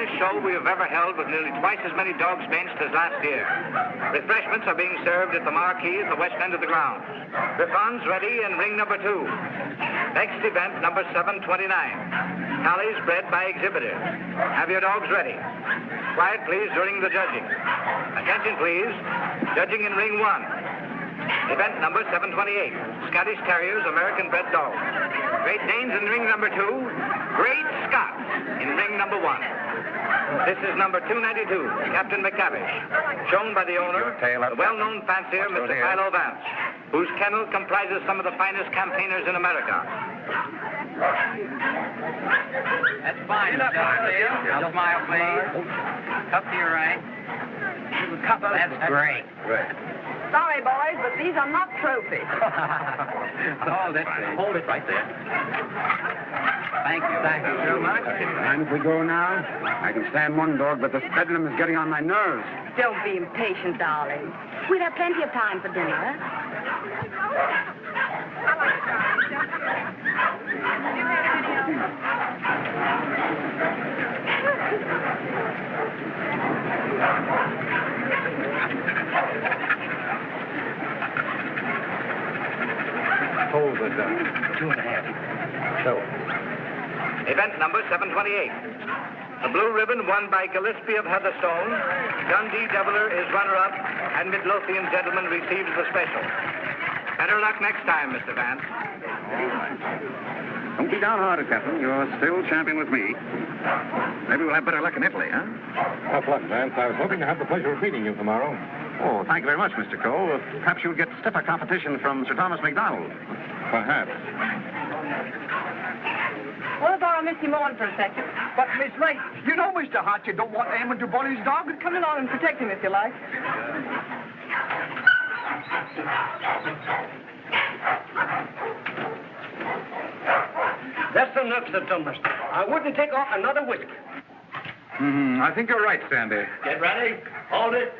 finest show we have ever held with nearly twice as many dogs benched as last year. Refreshments are being served at the marquee at the west end of the ground. Griffons ready in ring number 2. Next event, number 729. Tallies bred by exhibitors. Have your dogs ready. Quiet, please, during the judging. Attention, please. Judging in ring 1. Event number 728. Scottish Terriers, American bred dogs. Great Danes in ring number 2. Great Scots in ring number 1. This is number 292, Captain McTavish, shown by the owner, the well-known fancier, Mr. Philo Vance, whose kennel comprises some of the finest campaigners in America. That's fine, Mr. Now smile, please. Cup to your right. That's great. Sorry, boys, but these are not trophies. Hold it. Hold it right there. Thank you. Thank you so much. And if we go now, I can stand one dog, but the bedlam is getting on my nerves. Don't be impatient, darling. We'll have plenty of time for dinner. Hold it, 2.5. So. Event number 728. The blue ribbon won by Gillespie of Heatherstone. Dundee Deviler is runner-up, and Midlothian Gentleman receives the special. Better luck next time, Mr. Vance. All right. Don't be downhearted, Captain. You're still champion with me. Maybe we'll have better luck in Italy, huh? Tough luck, Vance. I was hoping to have the pleasure of meeting you tomorrow. Oh, thank you very much, Mr. Cole. Perhaps you'll get stiffer competition from Sir Thomas MacDonald. Perhaps. Want to borrow Missy Morn for a second? But, Miss Lake, you know Mr. Hart, you don't want Eamon to bully his dog. Come along and protect him if you like. That's enough, Sir Thomas. I wouldn't take off another whiskey. I think you're right, Sandy. Get ready. Hold it.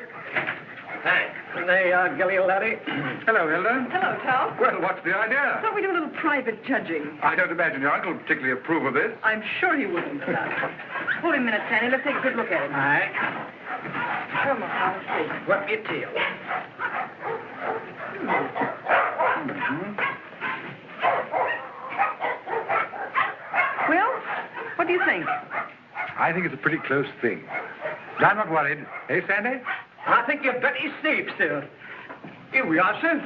Thanks. There you are, Gilly, laddie. Hello, Hilda. Hello, Tom. Well, what's the idea? Thought we'd do a little private judging. I don't imagine your uncle would particularly approve of this. I'm sure he wouldn't. Hold him a minute, Sandy. Let's take a good look at him. All right. Come on, I'll see. Whip your tail. Well, what do you think? I think it's a pretty close thing. I'm not worried. Hey, Sandy? I think you're very safe, sir. Here we are, sir.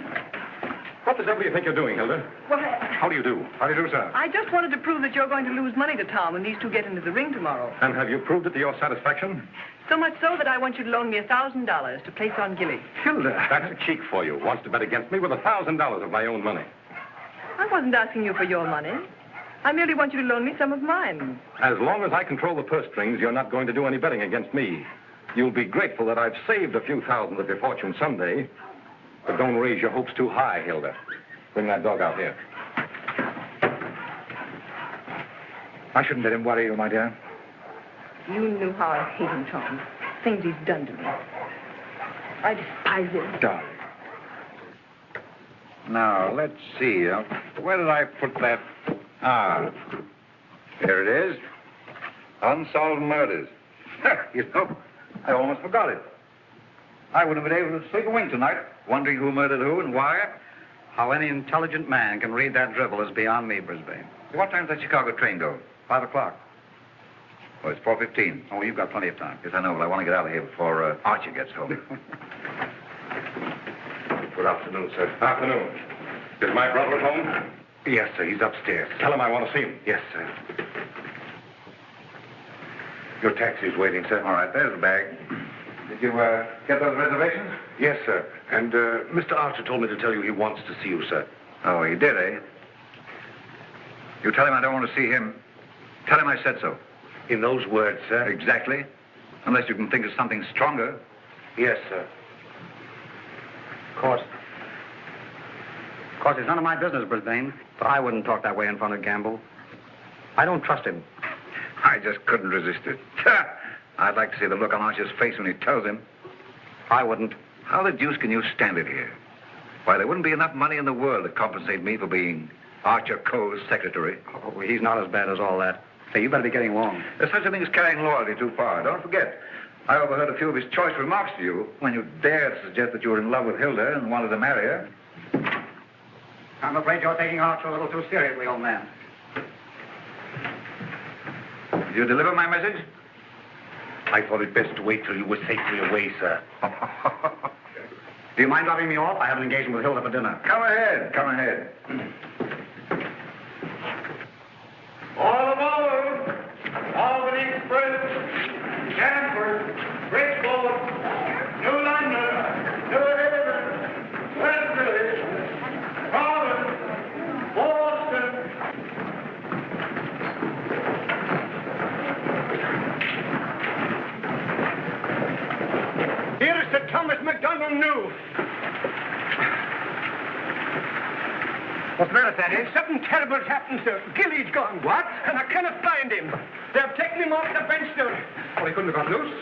What the devil do you think you're doing, Hilda? Well, How do you do? How do you do, sir? I just wanted to prove that you're going to lose money to Tom when these two get into the ring tomorrow. And have you proved it to your satisfaction? So much so that I want you to loan me $1,000 to place on Gilly. Hilda. That's a cheek for you. Wants to bet against me with $1,000 of my own money. I wasn't asking you for your money. I merely want you to loan me some of mine. As long as I control the purse strings, you're not going to do any betting against me. You'll be grateful that I've saved a few thousand of your fortune someday. But don't raise your hopes too high, Hilda. Bring that dog out here. I shouldn't let him worry you, my dear. You knew how I hate him, Tom. Things he's done to me. I despise him. Darling. Now, let's see. Where did I put that? Ah, here it is. Unsolved murders. You know, I almost forgot it. I wouldn't have been able to sleep a wink tonight, wondering who murdered who and why. How any intelligent man can read that dribble is beyond me, Brisbane. What time does that Chicago train go? 5 o'clock. Oh, it's 4:15. Oh, you've got plenty of time. Yes, I know, but I want to get out of here before Archie gets home. Good afternoon, sir. Afternoon. Is my brother at home? Yes, sir. He's upstairs. Tell him I want to see him. Yes, sir. Your taxi's waiting, sir. All right, there's the bag. Did you get those reservations? Yes, sir. And Mr. Archer told me to tell you he wants to see you, sir. Oh, he did, eh? You tell him I don't want to see him. Tell him I said so. In those words, sir? Exactly. Unless you can think of something stronger. Yes, sir. Of course, it's none of my business, Brisbane. But I wouldn't talk that way in front of Gamble. I don't trust him. I just couldn't resist it. I'd like to see the look on Archer's face when he tells him. I wouldn't. How the deuce can you stand it here? Why, there wouldn't be enough money in the world to compensate me for being Archer Cole's secretary. Oh, he's not as bad as all that. Say, you better be getting warm. There's such a thing as carrying loyalty too far. Don't forget, I overheard a few of his choice remarks to you when you dared to suggest that you were in love with Hilda and wanted to marry her. I'm afraid you're taking Archer a little too seriously, old man. Did you deliver my message? I thought it best to wait till you were safely away, sir. Do you mind dropping me off? I have an engagement with Hilda for dinner. Come ahead. Come ahead. All aboard! Albany Express, Stanford, Bridgeport, New London, New Haven, West Village, Providence, Boston. Here is Sir Thomas MacDonald New. What's the matter, Sandy? Something terrible's happened, sir. Gilly's gone. What? And I cannot find him. They've taken him off the bench, sir. Well, he couldn't have got loose.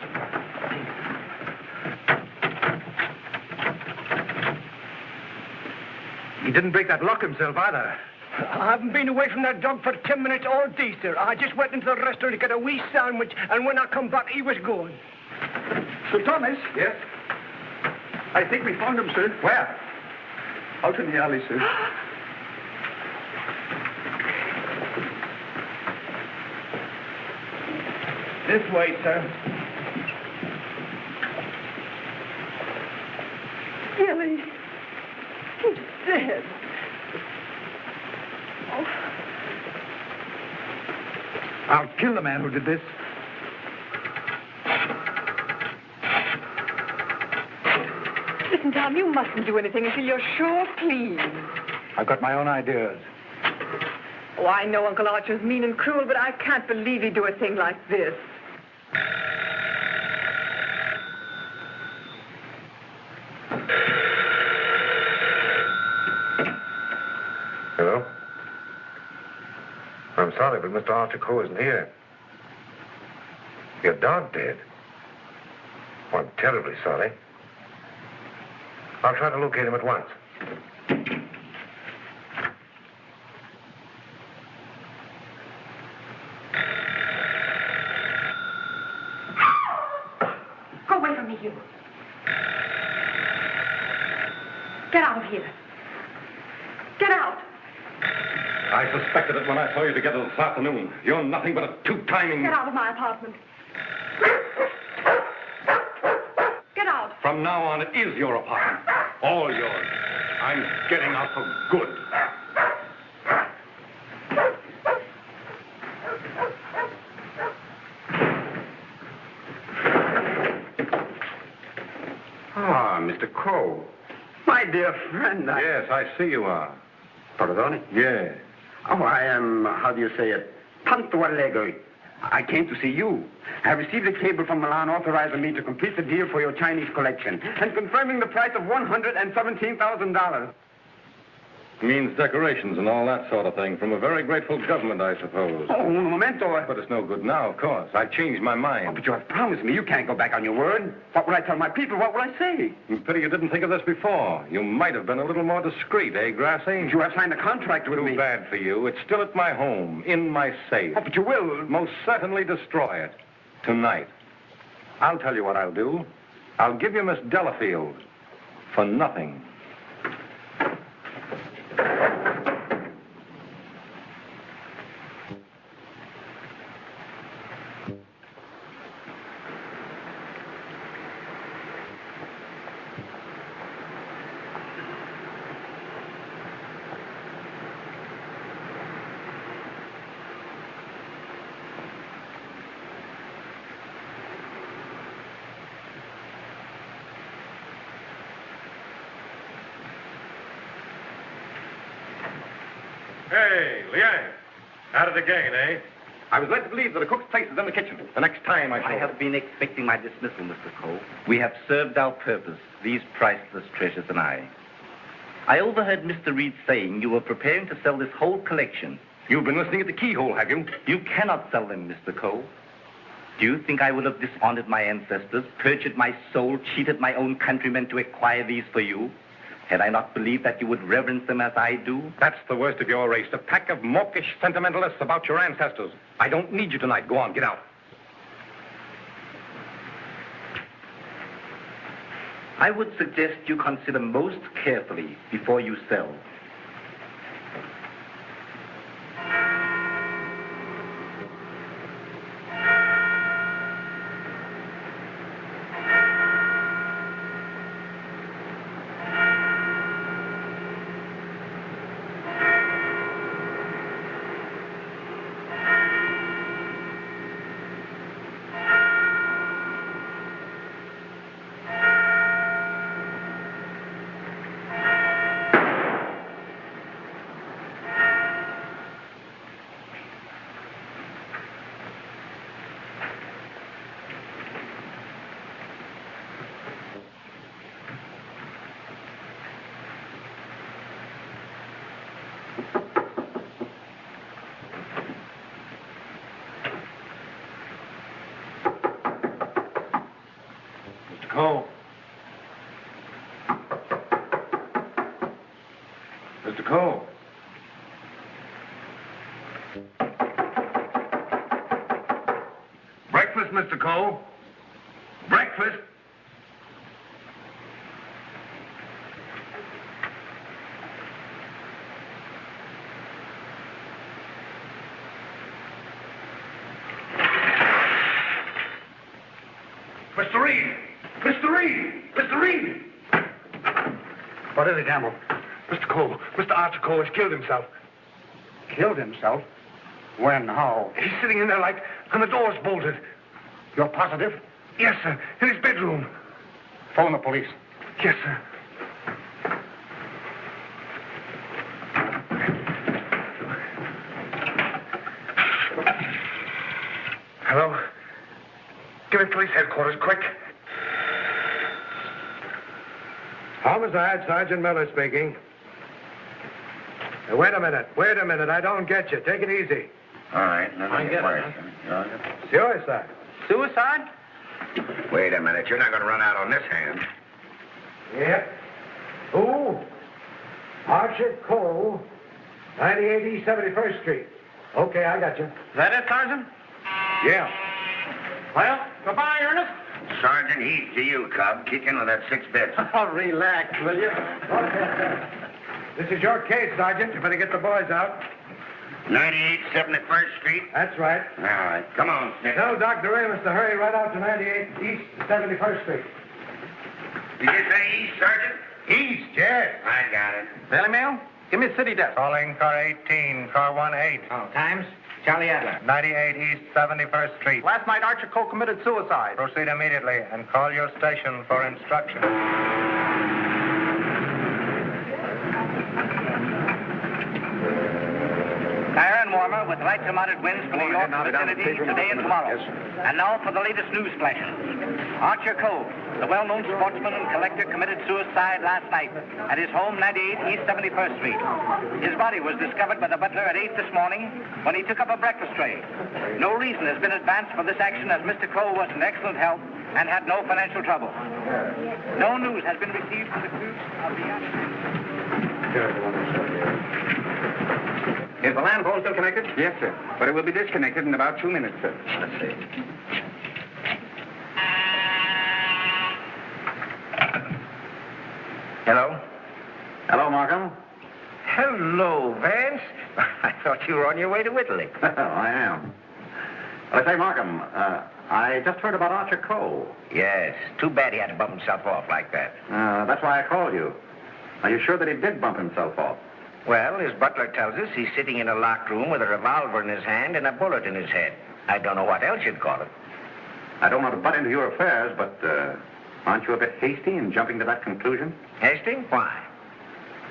He didn't break that lock himself either. I haven't been away from that dog for 10 minutes all day, sir. I just went into the restaurant to get a wee sandwich, and when I come back, he was gone. Sir Thomas? Yes? I think we found him, sir. Where? Out in the alley, sir. This way, sir. Gilly. He's dead. Oh. I'll kill the man who did this. Listen, Tom, you mustn't do anything until you're sure clean. I've got my own ideas. Oh, I know Uncle Archer's mean and cruel, but I can't believe he'd do a thing like this. Hello? I'm sorry, but Mr. Archer Coe isn't here. Your dog dead? Oh, I'm terribly sorry. I'll try to locate him at once. Go away from me, you. Get out of here. Get out. I suspected it when I saw you together this afternoon. You're nothing but a two-timing... Get out of my apartment. Get out. From now on, it is your apartment. All yours. I'm getting out for good. Ah, Mr. Coe. My dear friend, Yes, I see you are. Pardon? Yeah. Oh, I am, how do you say it, tanto allegro. I came to see you. I have received a cable from Milan authorizing me to complete the deal for your Chinese collection and confirming the price of $117,000. Means decorations and all that sort of thing from a very grateful government, I suppose. Oh, un momento. But it's no good now, of course. I changed my Oh, mind. but you have promised me. You can't go back on your word. What would I tell my people? What would I say? Pity you didn't think of this before. You might have been a little more discreet, eh, Grassy? You have signed a contract with me. Too bad for you. It's still at my home, in my safe. Oh, but you will. Most certainly destroy it. Tonight. I'll tell you what I'll do. I'll give you Miss Delafield for nothing. Hey, Liang. At it again, eh? I was led to believe that a cook's place is in the kitchen. The next time I I have been expecting my dismissal, Mr. Cole. We have served our purpose, these priceless treasures and I. I overheard Mr. Reed saying you were preparing to sell this whole collection. You've been listening at the keyhole, have you? You cannot sell them, Mr. Cole. Do you think I would have dishonored my ancestors, perjured my soul, cheated my own countrymen to acquire these for you? Had I not believed that you would reverence them as I do? That's the worst of your race, a pack of mawkish sentimentalists about your ancestors. I don't need you tonight. Go on, get out. I would suggest you consider most carefully before you sell. Cole. Mr. Cole. Breakfast, Mr. Cole. Breakfast. Mr. Reed! Mr. Reed! Mr. Reed! What is it, Gamble? Mr. Cole, Mr. Archer Cole has killed himself. Killed himself? When? How? He's sitting in there like, and the door's bolted. You're positive? Yes, sir, in his bedroom. Phone the police. Yes, sir. Hello? Give me police headquarters, quick. Homicide, Sergeant Miller speaking. Wait a minute. I don't get you. Take it easy. All right, let me get Suicide. Suicide? Wait a minute. You're not going to run out on this hand. Yep. Who? Archer Cole, 98 East 71st Street. Okay, I got you. Is that it, Sergeant? Yeah. Well, goodbye, Ernest. Sergeant, he's to you, Cub. Kick in with that 6 bits. Oh, relax, will you? This is your case, Sergeant. You better get the boys out. 98 71st Street? That's right. All right. Come on, Snick. Tell Dr. Amos to hurry right out to 98 East 71st Street. Did you say east, Sergeant? East, yes. I got it. Daily Mail? Give me a city desk. Calling car 18, car 18. Oh, times? Charlie Adler. 98 East 71st Street. Last night, Archer Cole committed suicide. Proceed immediately and call your station for instructions. Iron warmer with light to moderate winds for New York vicinity today and tomorrow. Yes, sir. And now for the latest news flashes. Archer Cole, the well-known sportsman and collector, committed suicide last night at his home, 98 East 71st Street. His body was discovered by the butler at 8 this morning when he took up a breakfast tray. No reason has been advanced for this action as Mr. Cole was in excellent health and had no financial trouble. No news has been received for the crew of the Is the land phone still connected? Yes, sir. But it will be disconnected in about 2 minutes, sir. Let's see. Hello? Hello, Markham. Hello, Vance. I thought you were on your way to Italy. I am. Well, I say, Markham, I just heard about Archer Cole. Yes. Too bad he had to bump himself off like that. That's why I called you. Are you sure that he did bump himself off? Well, his butler tells us he's sitting in a locked room with a revolver in his hand and a bullet in his head. I don't know what else you'd call it. I don't want to butt into your affairs, but aren't you a bit hasty in jumping to that conclusion? Hasty? Why?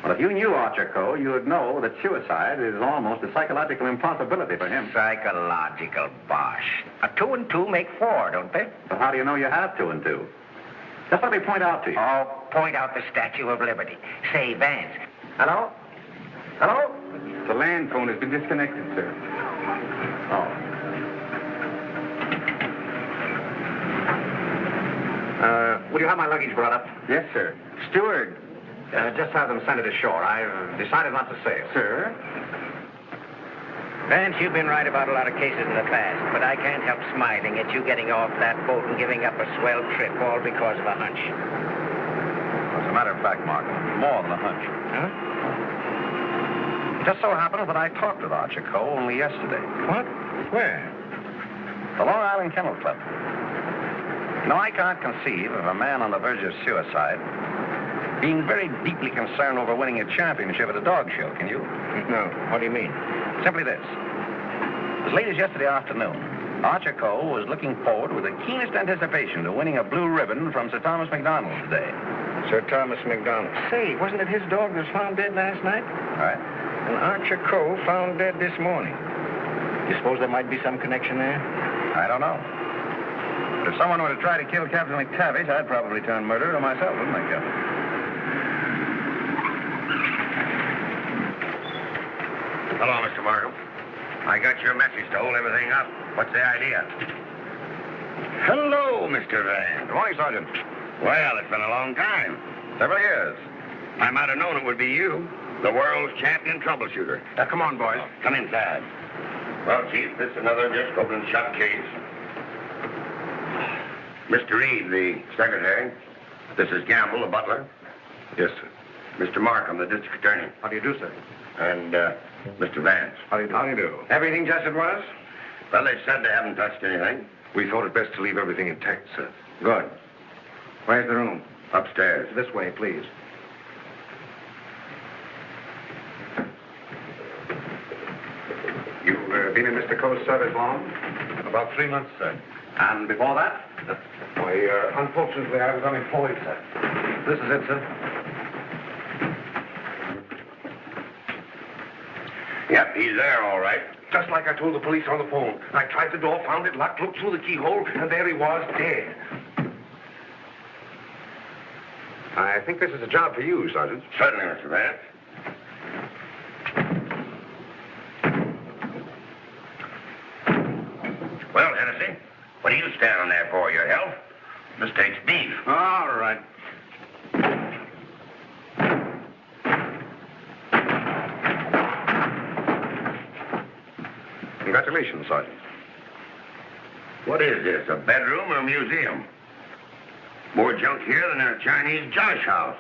Well, if you knew Archer Cole, you would know that suicide is almost a psychological impossibility for him. Psychological bosh. 2 and 2 make 4, don't they? So how do you know you have 2 and 2? Just let me point out to you. Oh, point out the Statue of Liberty. Say, Vance. Hello? Hello? The land phone has been disconnected, sir. Oh. Will you have my luggage brought up? Yes, sir. Steward, Just have them send it ashore. I've decided not to sail. Sir? Vance, you've been right about a lot of cases in the past, but I can't help smiling at you getting off that boat and giving up a swell trip all because of a hunch. As a matter of fact, Mark, more than a hunch. Huh? It just so happens that I talked with Archer Coe only yesterday. What? Where? The Long Island Kennel Club. Now, I can't conceive of a man on the verge of suicide being very deeply concerned over winning a championship at a dog show, can you? No. What do you mean? Simply this. As late as yesterday afternoon, Archer Coe was looking forward with the keenest anticipation to winning a blue ribbon from Sir Thomas MacDonald today. Sir Thomas MacDonald. Say, wasn't it his dog that was found dead last night? Right? And Archer Coe found dead this morning. You suppose there might be some connection there? I don't know. But if someone were to try to kill Captain McTavish, I'd probably turn murderer myself, wouldn't I, Captain? Hello, Mr. Markham. I got your message to hold everything up. What's the idea? Hello, Mr. Van. Good morning, Sergeant. Well, it's been a long time. Several years. I might have known it would be you, the world's champion troubleshooter. Come on, boys. Come inside. Well, Chief, this is another just open and shut case. Mr. Reed, the secretary. This is Gamble, the butler. Yes, sir. Mr. Markham, the district attorney. How do you do, sir? And Mr. Vance. How do you do? How do you do? Everything just as it was? Well, they said they haven't touched anything. We thought it best to leave everything intact, sir. Good. Where's the room? Upstairs. This way, please. You've been in Mr. Coe's service long? About 3 months, sir. And before that? Why, unfortunately, I was unemployed, sir. This is it, sir. Yep, he's there, all right. Just like I told the police on the phone. I tried the door, found it locked, looked through the keyhole, and there he was, dead. I think this is a job for you, Sergeant. Certainly, Mr. Vance. Well, Hennessy, what are you standing there for? Your health? This takes beef. All right. Congratulations, Sergeant. What is this, a bedroom or a museum? More junk here than in a Chinese josh house.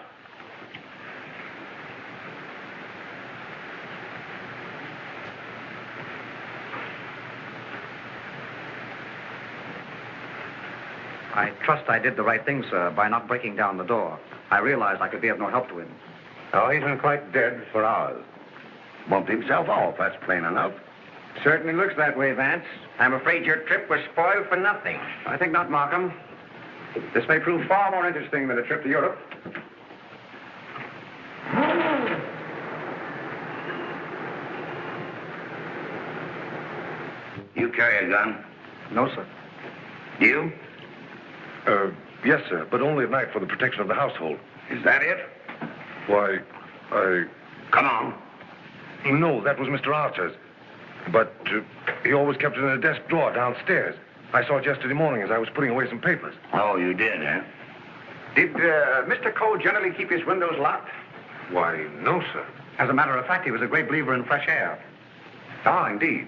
I trust I did the right thing, sir, by not breaking down the door. I realized I could be of no help to him. Oh, he's been quite dead for hours. Bumped himself off, that's plain enough. Certainly looks that way, Vance. I'm afraid your trip was spoiled for nothing. I think not, Markham. This may prove far more interesting than a trip to Europe. You carry a gun? No, sir. You? Yes, sir, but only at night for the protection of the household. Is that it? Why, Come on. No, that was Mr. Archer's. But he always kept it in a desk drawer downstairs. I saw it yesterday morning as I was putting away some papers. Oh, you did, eh? Did Mr. Coe generally keep his windows locked? Why, no, sir. As a matter of fact, he was a great believer in fresh air. Ah, indeed.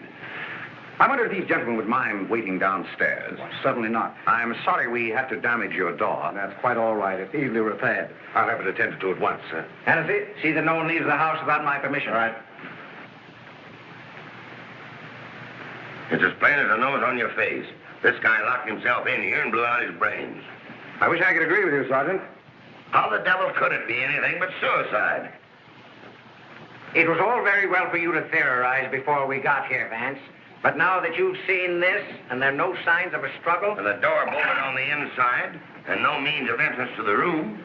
I wonder if these gentlemen would mind waiting downstairs. Certainly not. I'm sorry we had to damage your door. That's quite all right. It's easily repaired. I'll have it attended to at once, sir. Hennessy, see that no one leaves the house without my permission. All right. It's as plain as the nose on your face. This guy locked himself in here and blew out his brains. I wish I could agree with you, Sergeant. How the devil could it be anything but suicide? It was all very well for you to theorize before we got here, Vance. But now that you've seen this, and there are no signs of a struggle... And the door bolted on the inside, and no means of entrance to the room.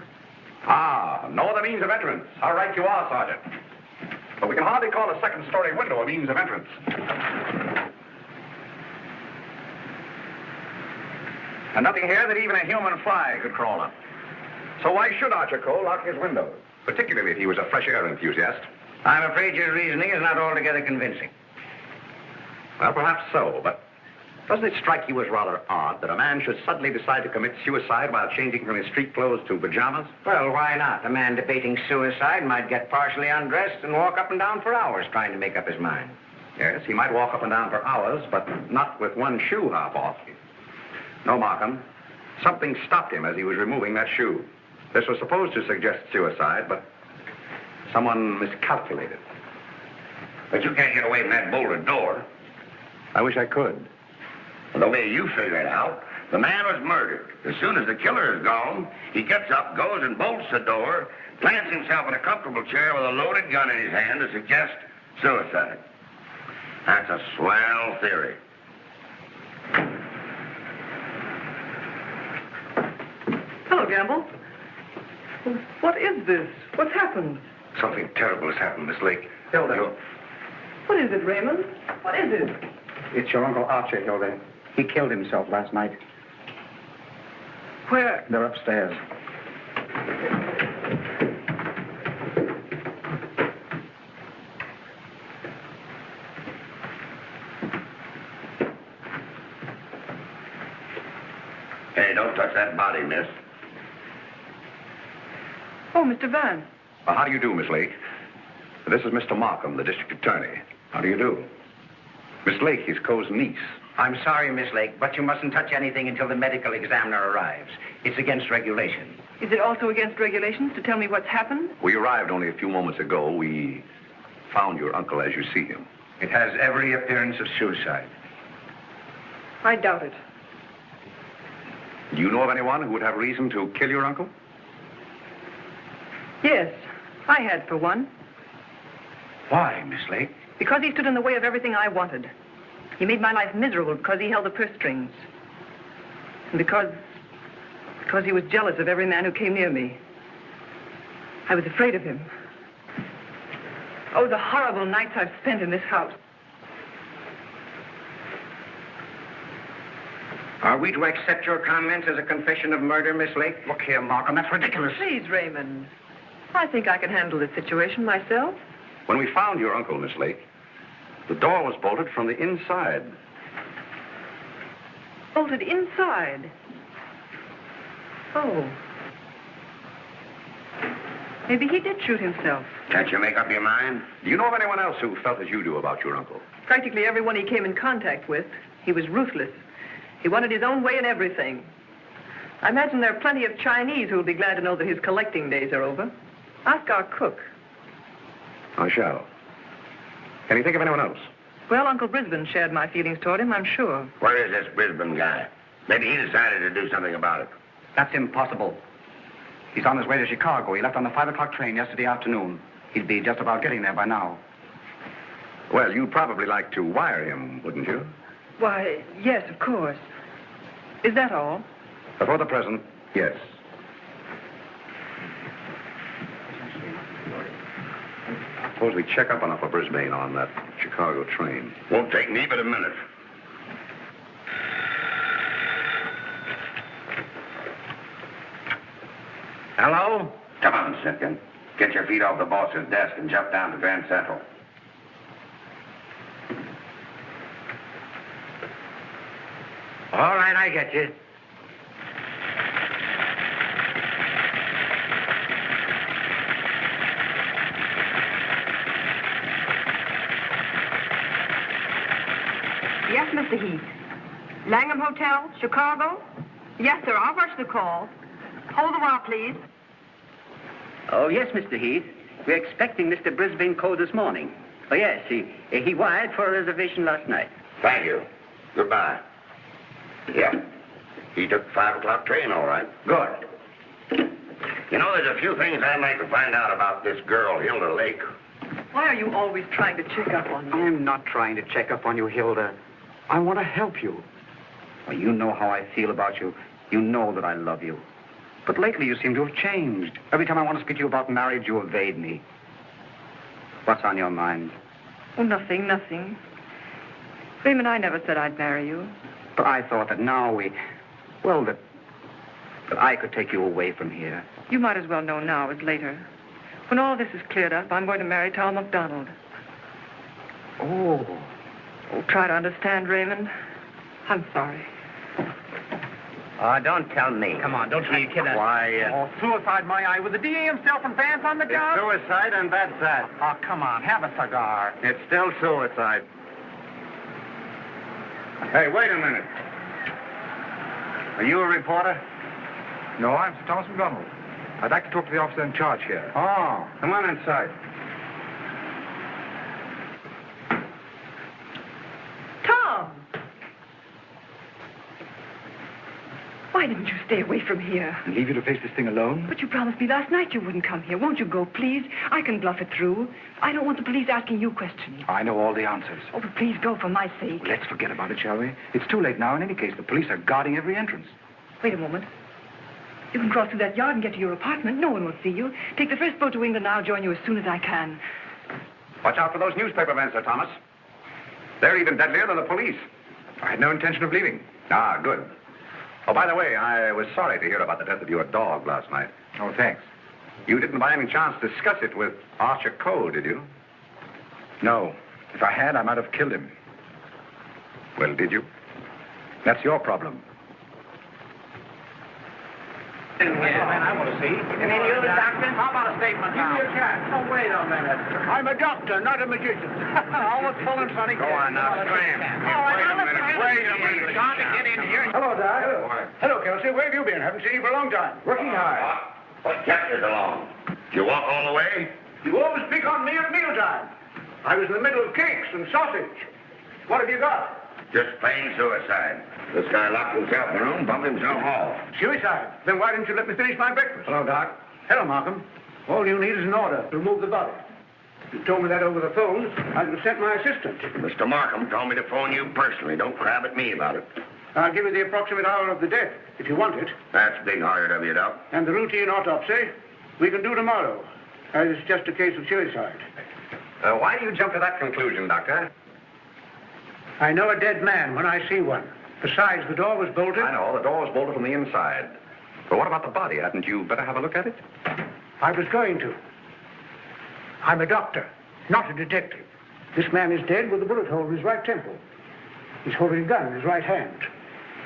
Ah, no other means of entrance. How right you are, Sergeant. But we can hardly call a second-story window a means of entrance. And nothing here that even a human fly could crawl on. So why should Archer Coe lock his windows? Particularly if he was a fresh air enthusiast. I'm afraid your reasoning is not altogether convincing. Well, perhaps so, but Doesn't it strike you as rather odd that a man should suddenly decide to commit suicide while changing from his street clothes to pajamas? Well, why not? A man debating suicide might get partially undressed and walk up and down for hours trying to make up his mind. Yes, he might walk up and down for hours, but not with one shoe half off. No, Markham. Something stopped him as he was removing that shoe. This was supposed to suggest suicide, but someone miscalculated. But you can't get away from that bolted door. I wish I could. The way you figure it out, the man was murdered. As soon as the killer is gone, he gets up, goes and bolts the door, plants himself in a comfortable chair with a loaded gun in his hand to suggest suicide. That's a swell theory. Hello, Gamble. What is this? What's happened? Something terrible has happened, Miss Lake. Hilda. What is it, Raymond? What is it? It's your Uncle Archie, Hilda. He killed himself last night. Where? They're upstairs. Hey, don't touch that body, miss. Oh, Mr. Van. Well, how do you do, Miss Lake? This is Mr. Markham, the district attorney. How do you do? Miss Lake, his Coe's niece. I'm sorry, Miss Lake, but you mustn't touch anything until the medical examiner arrives. It's against regulation. Is it also against regulations to tell me what's happened? We arrived only a few moments ago. We found your uncle as you see him. It has every appearance of suicide. I doubt it. Do you know of anyone who would have reason to kill your uncle? Yes, I had for one. Why, Miss Lake? Because he stood in the way of everything I wanted. He made my life miserable because he held the purse strings. And because he was jealous of every man who came near me. I was afraid of him. Oh, the horrible nights I've spent in this house. Are we to accept your comments as a confession of murder, Miss Lake? Look here, Markham, that's ridiculous. Please, Raymond. I think I can handle this situation myself. When we found your uncle, Miss Lake, the door was bolted from the inside. Bolted inside? Oh. Maybe he did shoot himself. Can't you make up your mind? Do you know of anyone else who felt as you do about your uncle? Practically everyone he came in contact with. He was ruthless. He wanted his own way in everything. I imagine there are plenty of Chinese who will be glad to know that his collecting days are over. Ask our cook. I shall. Can you think of anyone else? Well, Uncle Brisbane shared my feelings toward him, I'm sure. Where is this Brisbane guy? Maybe he decided to do something about it. That's impossible. He's on his way to Chicago. He left on the 5 o'clock train yesterday afternoon. He'd be just about getting there by now. Well, you'd probably like to wire him, wouldn't you? Why, yes, of course. Is that all? For the present, yes. Suppose we check up on Upper Brisbane on that Chicago train. Won't take me but a minute. Hello? Come on, Simpkin. Get your feet off the boss's desk and jump down to Grand Central. All right, I get you. Yes, Mr. Heath. Langham Hotel, Chicago? Yes, sir. I'll rush the call. Hold a while, please. Oh, yes, Mr. Heath. We're expecting Mr. Brisbane Coe this morning. Oh, yes, he wired for a reservation last night. Thank you. Goodbye. Yeah. He took the 5 o'clock train, all right. Good. You know, there's a few things I'd like to find out about this girl, Hilda Lake. Why are you always trying to check up on me? I'm not trying to check up on you, Hilda. I want to help you. Well, you know how I feel about you. You know that I love you. But lately you seem to have changed. Every time I want to speak to you about marriage, you evade me. What's on your mind? Oh, nothing, nothing. Raymond, I never said I'd marry you. But I thought that now that I could take you away from here. You might as well know now as later. When all this is cleared up, I'm going to marry Tom McDonald. Oh. Oh, try to understand, Raymond. I'm sorry. Oh, don't tell me. Come on, don't try to kid us. Why, Oh, suicide, my eye. With the DA himself and Vance on the it's job? suicide, and that's that. Oh, come on, have a cigar. It's still suicide. Hey, wait a minute. Are you a reporter? No, I'm Sir Thomas McDonald. I'd like to talk to the officer in charge here. Oh, come on inside. Tom! Why didn't you stay away from here? And leave you to face this thing alone? But you promised me last night you wouldn't come here. Won't you go, please? I can bluff it through. I don't want the police asking you questions. I know all the answers. Oh, but please go for my sake. Let's forget about it, shall we? It's too late now. In any case, the police are guarding every entrance. Wait a moment. You can cross through that yard and get to your apartment. No one will see you. Take the first boat to England. I'll join you as soon as I can. Watch out for those newspaper men, Sir Thomas. They're even deadlier than the police. I had no intention of leaving. Ah, good. Oh, by the way, I was sorry to hear about the death of your dog last night. Oh, thanks. You didn't by any chance discuss it with Archer Cole, did you? No. If I had, I might have killed him. Well, did you? That's your problem. I want to see. You mean you, Doctor? How about a statement now? Give me a chance. Oh, wait a minute. I'm a doctor, not a magician. Always pulling funny. Go on now, scram. All right, Wait a minute. John, to get in here. Hello, Doc. Hello, Kelsey. Where have you been? Haven't seen you for a long time. Working hard. What kept you so long? You walk all the way? You always pick on me at mealtime. I was in the middle of cakes and sausage. What have you got? Just plain suicide. This guy locked himself in the room, bumped himself off. Suicide? Then why didn't you let me finish my breakfast? Hello, Doc. Hello, Markham. All you need is an order to remove the body. If you told me that over the phone, I could have sent my assistant. Mr. Markham told me to phone you personally. Don't crab at me about it. I'll give you the approximate hour of the death, if you want it. That's big-hearted of you, Doc. And the routine autopsy, we can do tomorrow, as it's just a case of suicide. Why do you jump to that conclusion, Doctor? I know a dead man when I see one. Besides, the door was bolted. I know, the door was bolted from the inside. But what about the body? Hadn't you better have a look at it? I was going to. I'm a doctor, not a detective. This man is dead with a bullet hole in his right temple. He's holding a gun in his right hand.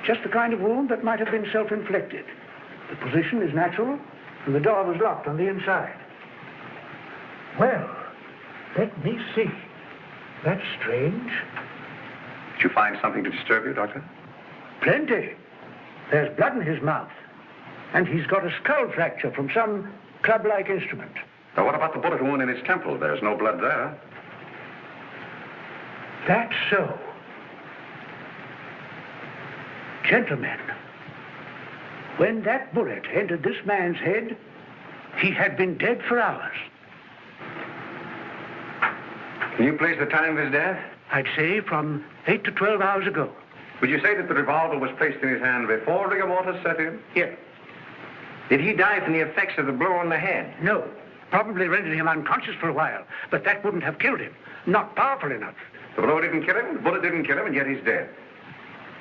Just the kind of wound that might have been self-inflicted. The position is natural, and the door was locked on the inside. Well, let me see. That's strange. Did you find something to disturb you, Doctor? Plenty. There's blood in his mouth. And he's got a skull fracture from some club-like instrument. Now, what about the bullet wound in his temple? There's no blood there. That's so. Gentlemen, when that bullet entered this man's head, he had been dead for hours. Can you place the time of his death? I'd say from 8 to 12 hours ago. Would you say that the revolver was placed in his hand before rigor mortis set in? Yeah. Did he die from the effects of the blow on the head? No. Probably rendered him unconscious for a while, but that wouldn't have killed him. Not powerful enough. The blow didn't kill him, the bullet didn't kill him, and yet he's dead.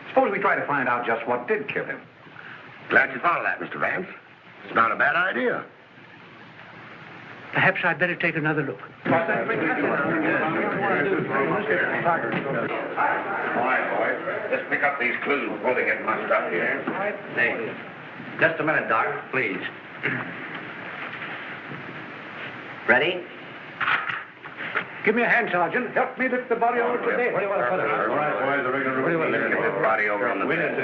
Suppose we try to find out just what did kill him. Glad you thought of that, Mr. Vance. It's not a bad idea. Perhaps I'd better take another look. All right, boys. Let's pick up these clues before they get mussed up here. Hey, just a minute, Doc, please. Ready? Give me a hand, Sergeant. Help me lift the body over to bed. All right, boys. The rigor mortis. Let's get this body over on the bed.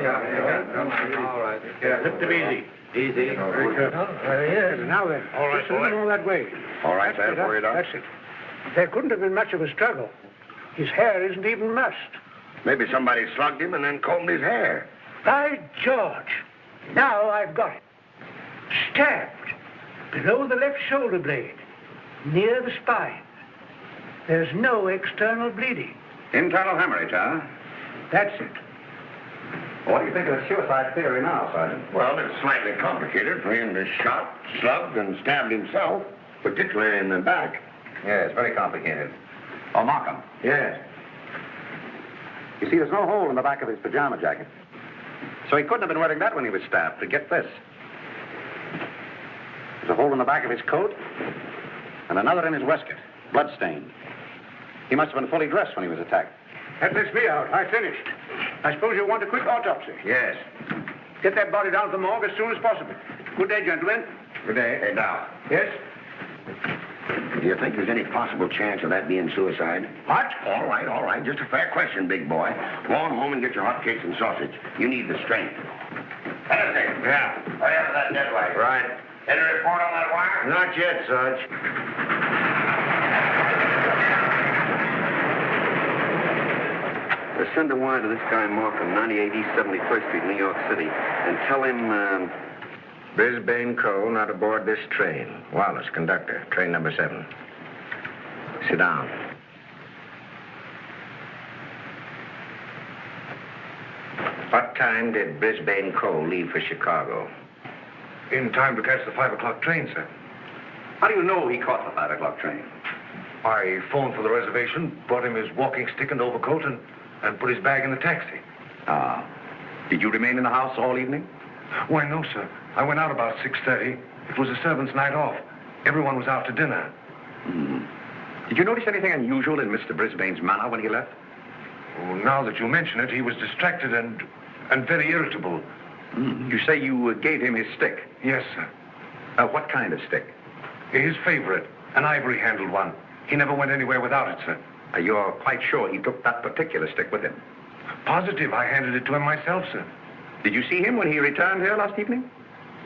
All right. Lift him easy. Easy. Very good. Yes, now then. All right, just a little boy. that way. All right, That's that's for you, Doc. That's it. There couldn't have been much of a struggle. His hair isn't even mussed. Maybe somebody slugged him and then combed his hair. By George. Now I've got it. Stabbed. Below the left shoulder blade. Near the spine. There's no external bleeding. Internal hemorrhage, huh? That's it. What do you think of the suicide theory now, Sergeant? Well, it's slightly complicated for him to shot, slugged, and stabbed himself, particularly in the back. Yeah, it's very complicated. Oh, Markham. Yes. You see, there's no hole in the back of his pajama jacket. So he couldn't have been wearing that when he was stabbed. But get this. There's a hole in the back of his coat and another in his waistcoat, bloodstained. He must have been fully dressed when he was attacked. That lets me out. I finished. I suppose you want a quick autopsy. Yes. Get that body down to the morgue as soon as possible. Good day, gentlemen. Good day. Hey, now, Yes? do you think there's any possible chance of that being suicide? What? All right. Just a fair question, big boy. Go on home and get your hotcakes and sausage. You need the strength. Anything? Yeah. Hurry up with that dead light. Right. Any report on that wire? Not yet, Sarge. Send a wire to this guy Markham, 98 East 71st Street, New York City, and tell him, Brisbane Co. not aboard this train. Wallace, conductor, train number 7. Sit down. What time did Brisbane Co. leave for Chicago? In time to catch the 5 o'clock train, sir. How do you know he caught the 5 o'clock train? I phoned for the reservation, brought him his walking stick and overcoat, and put his bag in the taxi. Ah. Did you remain in the house all evening? Why, no, sir. I went out about 6:30. It was a servant's night off. Everyone was out to dinner. Did you notice anything unusual in Mr. Brisbane's manner when he left? Oh, now that you mention it, he was distracted and very irritable. You say you gave him his stick? Yes, sir. What kind of stick? His favorite, an ivory-handled one. He never went anywhere without it, sir. You're quite sure he took that particular stick with him? Positive. I handed it to him myself, sir. Did you see him when he returned here last evening?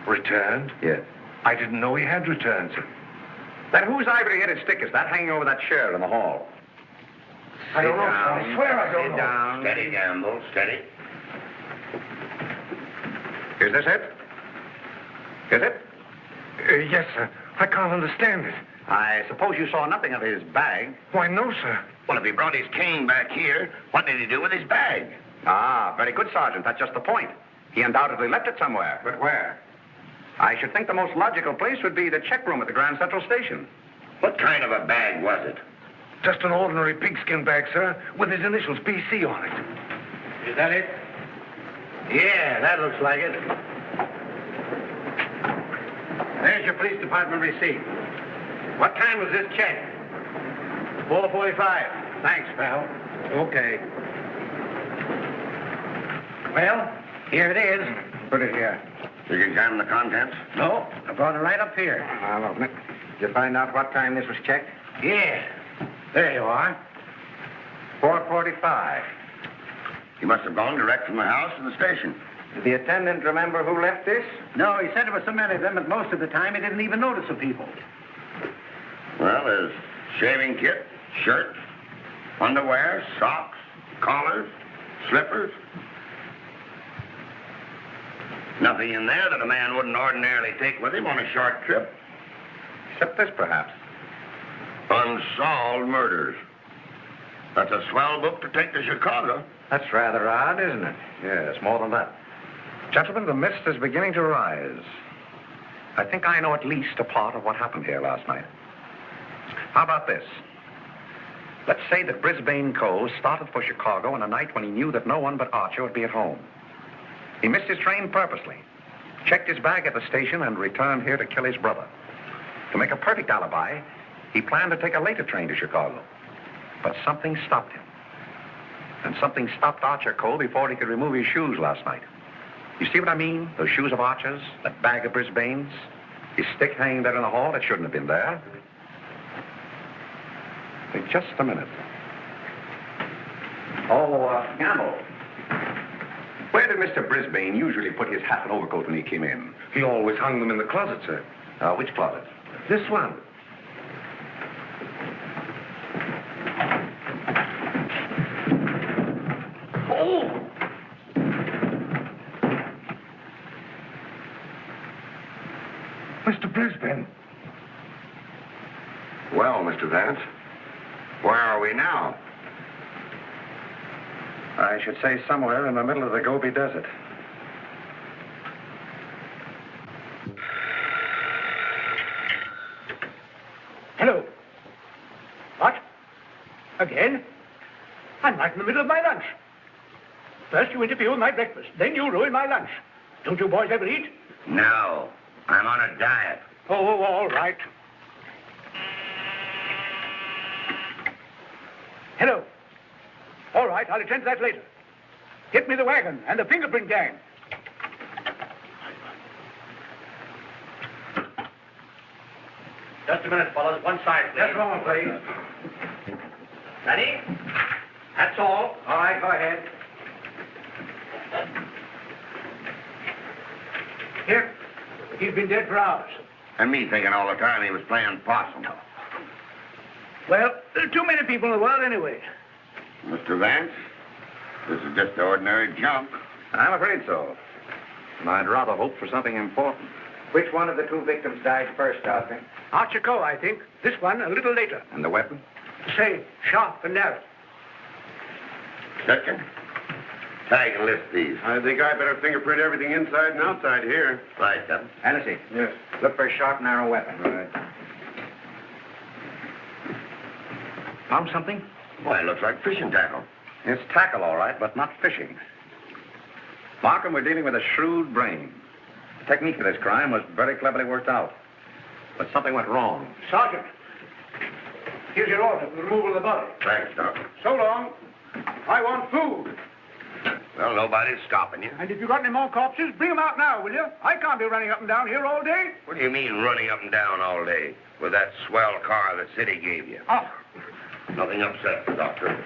Returned? Yes. I didn't know he had returned, sir. Then whose ivory-headed stick is that hanging over that chair in the hall? I don't know, sir. I swear I don't know. Sit down. Steady, Gamble, steady. Is this it? Is it? Yes, sir. I can't understand it. I suppose you saw nothing of his bag. Why, no, sir. Well, if he brought his cane back here, what did he do with his bag? Ah, very good, Sergeant. That's just the point. He undoubtedly left it somewhere. But where? I should think the most logical place would be the check room at the Grand Central Station. What kind of a bag was it? Just an ordinary pigskin bag, sir, with his initials BC on it. Is that it? Yeah, that looks like it. There's your police department receipt. What time was this check? 4:45. Thanks, pal. Okay. Well, here it is. Put it here. Did you examine the contents? No, I brought it right up here. I'll open it. Did you find out what time this was checked? Yeah. There you are. 4:45. He must have gone direct from the house to the station. Did the attendant remember who left this? No, he said there were so many of them that most of the time he didn't even notice the people. Well, there's shaving kit, shirt, underwear, socks, collars, slippers. Nothing in there that a man wouldn't ordinarily take with him on a short trip. Except this, perhaps. Unsolved murders. That's a swell book to take to Chicago. That's rather odd, isn't it? Yes, more than that. Gentlemen, the mist is beginning to rise. I think I know at least a part of what happened here last night. How about this? Let's say that Brisbane Co. started for Chicago on a night when he knew that no one but Archer would be at home. He missed his train purposely, checked his bag at the station, and returned here to kill his brother. To make a perfect alibi, he planned to take a later train to Chicago. But something stopped him. And something stopped Archer Co. before he could remove his shoes last night. You see what I mean? Those shoes of Archer's, that bag of Brisbane's, his stick hanging there in the hall, it shouldn't have been there. Wait just a minute. Oh, Gamble. Where did Mr. Brisbane usually put his hat and overcoat when he came in? He always hung them in the closet, sir. Which closet? This one. Oh! Mr. Brisbane. Well, Mr. Vance, where are we now? I should say somewhere in the middle of the Gobi Desert. Hello. What? Again? I'm right in the middle of my lunch. First you interfere with my breakfast, then you ruin my lunch. Don't you boys ever eat? No, I'm on a diet. Oh, all right. Hello. All right, I'll attend to that later. Get me the wagon and the fingerprint gang. Just a minute, fellas. One side, please. Just a moment, please. Ready? That's all. All right, go ahead. Here. He's been dead for hours. And me thinking all the time he was playing possum. Well, there are too many people in the world anyway. Mr. Vance, this is just ordinary junk. I'm afraid so. And I'd rather hope for something important. Which one of the two victims died first, Astor? Archer Coe, I think. This one a little later. And the weapon? Same, sharp and narrow. Second, tag and list these. I think I better fingerprint everything inside and outside here. Right, Captain. Hennessy. Yes. Look for a sharp, narrow weapon. Right. Found something? Why, it looks like fishing tackle. It's tackle, all right, but not fishing. Markham, we're dealing with a shrewd brain. The technique of this crime was very cleverly worked out. But something went wrong. Sergeant, here's your order for the removal of the body. Thanks, Doctor. So long. I want food. Well, nobody's stopping you. And if you've got any more corpses, bring them out now, will you? I can't be running up and down here all day. What do you mean running up and down all day with that swell car the city gave you? Oh. Nothing upset, Doctor.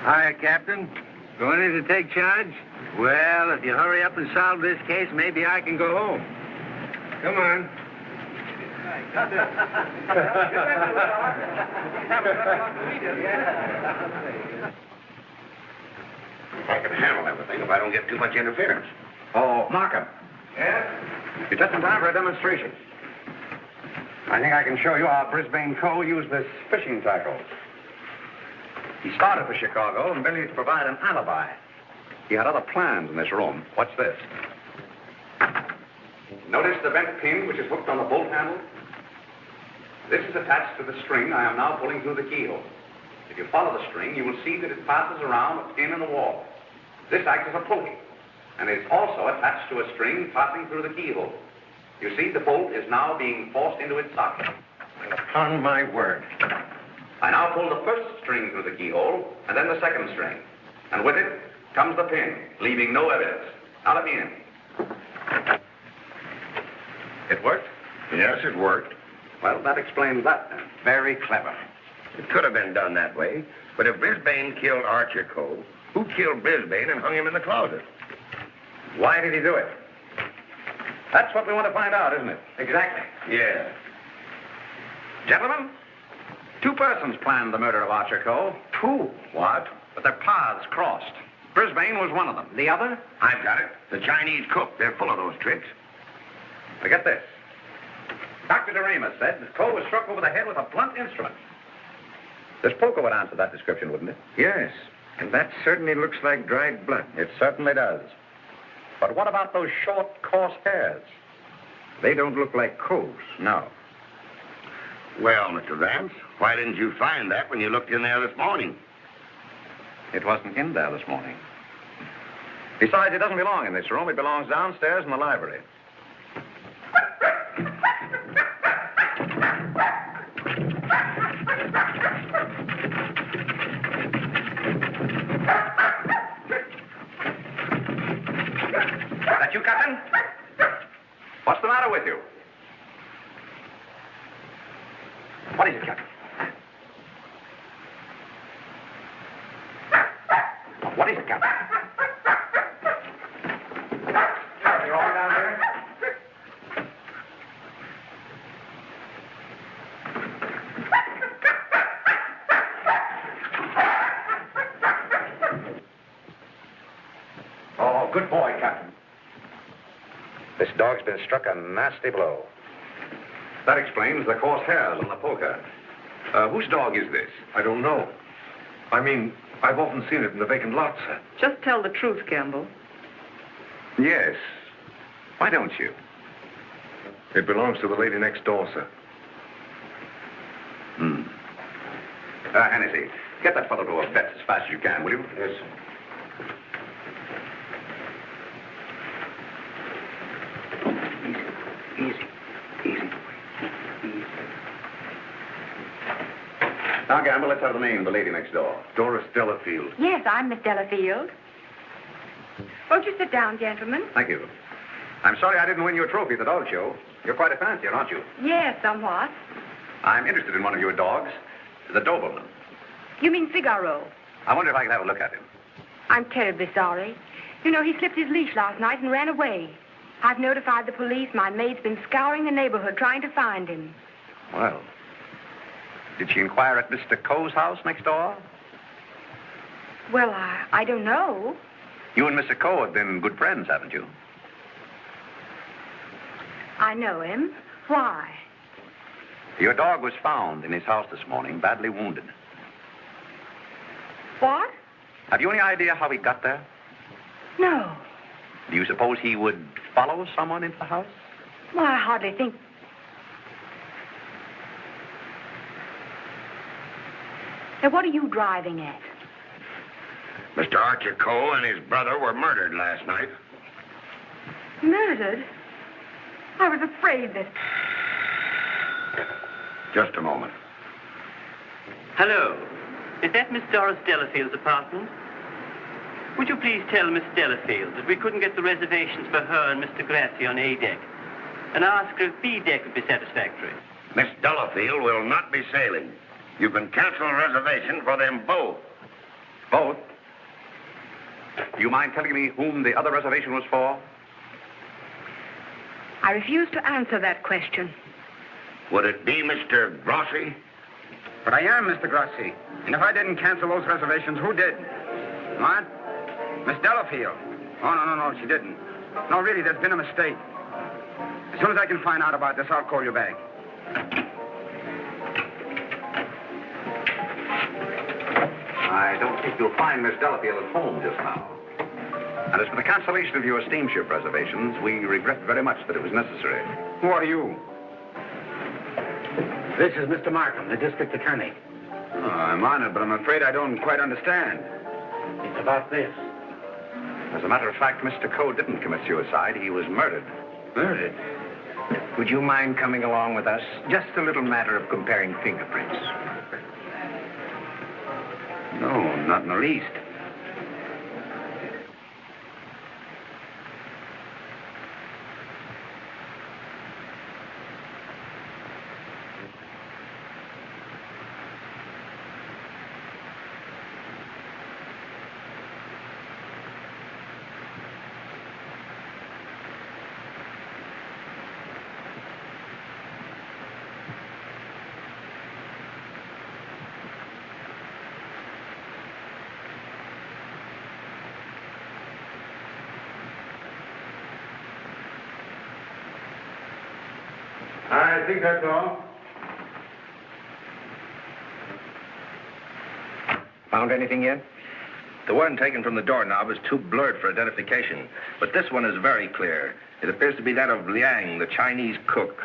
Hi, Captain. Going in to take charge? Well, if you hurry up and solve this case, maybe I can go home. Come on. I can handle everything if I don't get too much interference. Oh, Markham. Yes? You're just in time for a demonstration. I think I can show you how Brisbane Coe used this fishing tackle. He started for Chicago and merely to provide an alibi. He had other plans in this room. Watch this. Notice the bent pin which is hooked on the bolt handle? This is attached to the string I am now pulling through the keyhole. If you follow the string, you will see that it passes around a pin in the wall. This acts as a pulley, and it is also attached to a string passing through the keyhole. You see, the bolt is now being forced into its socket. Upon my word. I now pull the first string through the keyhole, and then the second string. And with it comes the pin, leaving no evidence. Now let me in. It worked? Yes, it worked. Well, that explains that then. Very clever. It could have been done that way, but if Brisbane killed Archer Coe, who killed Brisbane and hung him in the closet? Why did he do it? That's what we want to find out, isn't it? Exactly. Yeah. Gentlemen, two persons planned the murder of Archer Coe. Two? What? But their paths crossed. Brisbane was one of them. The other? I've got it. The Chinese cook. They're full of those tricks. Now get this. Dr. DeRamus said that Coe was struck over the head with a blunt instrument. This poker would answer that description, wouldn't it? Yes, and that certainly looks like dried blood. It certainly does. But what about those short, coarse hairs? They don't look like Coe's. No. Well, Mr. Vance, why didn't you find that when you looked in there this morning? It wasn't in there this morning. Besides, it doesn't belong in this room. It belongs downstairs in the library. What's the matter with you? What is it, Captain? What is it, Captain? You all down here? Oh, good boy, Captain. This dog's been struck a nasty blow. That explains the coarse hairs on the poker. Whose dog is this? I don't know. I mean, I've often seen it in the vacant lot, sir. Just tell the truth, Campbell. Yes. Why don't you? It belongs to the lady next door, sir. Hennessy, get that fellow to a vet as fast as you can, will you? Yes, sir. Now, Gamble, let's have the name of the lady next door. Doris Delafield. Yes, I'm Miss Delafield. Won't you sit down, gentlemen? Thank you. I'm sorry I didn't win you a trophy at the dog show. You're quite a fancier, aren't you? Yes, somewhat. I'm interested in one of your dogs, the Doberman. You mean Figaro? I wonder if I could have a look at him. I'm terribly sorry. You know, he slipped his leash last night and ran away. I've notified the police. My maid's been scouring the neighborhood trying to find him. Well, did she inquire at Mr. Coe's house next door? Well, I don't know. You and Mr. Coe have been good friends, haven't you? I know him. Why? Your dog was found in his house this morning, badly wounded. What? Have you any idea how he got there? No. Do you suppose he would follow someone into the house? Well, I hardly think... Now, what are you driving at? Mr. Archer Coe and his brother were murdered last night. Murdered? I was afraid that... Just a moment. Hello. Is that Miss Doris Delafield's apartment? Would you please tell Miss Delafield that we couldn't get the reservations for her and Mr. Grassi on A deck, and ask her if B deck would be satisfactory? Miss Delafield will not be sailing. You can cancel a reservation for them both. Both? Do you mind telling me whom the other reservation was for? I refuse to answer that question. Would it be Mr. Grossi? But I am Mr. Grossi. And if I didn't cancel those reservations, who did? What? Miss Delafield. Oh, no, she didn't. No, really, there's been a mistake. As soon as I can find out about this, I'll call you back. I don't think you'll find Miss Delafield at home just now. And as for the cancellation of your steamship reservations, we regret very much that it was necessary. Who are you? This is Mr. Markham, the district attorney. Oh, I'm honored, but I'm afraid I don't quite understand. It's about this. As a matter of fact, Mr. Coe didn't commit suicide. He was murdered. Murdered? Would you mind coming along with us? Just a little matter of comparing fingerprints. No, not in the least. I think that's all. Found anything yet? The one taken from the doorknob is too blurred for identification, but this one is very clear. It appears to be that of Liang, the Chinese cook.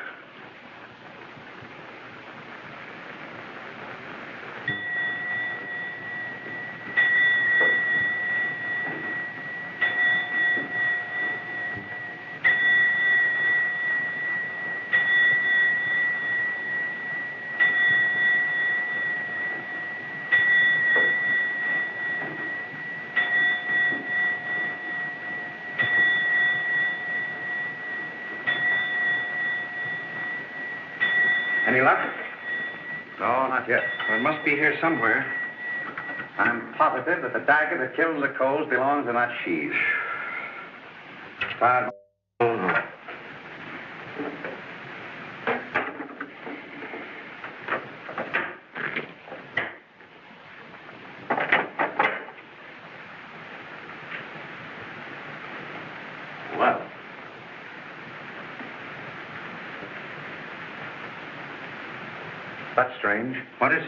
Any luck? No, not yet. Well, it must be here somewhere. I'm positive that the dagger that killed the Coles belongs in that sheath. Fired. Well. That's strange. What is?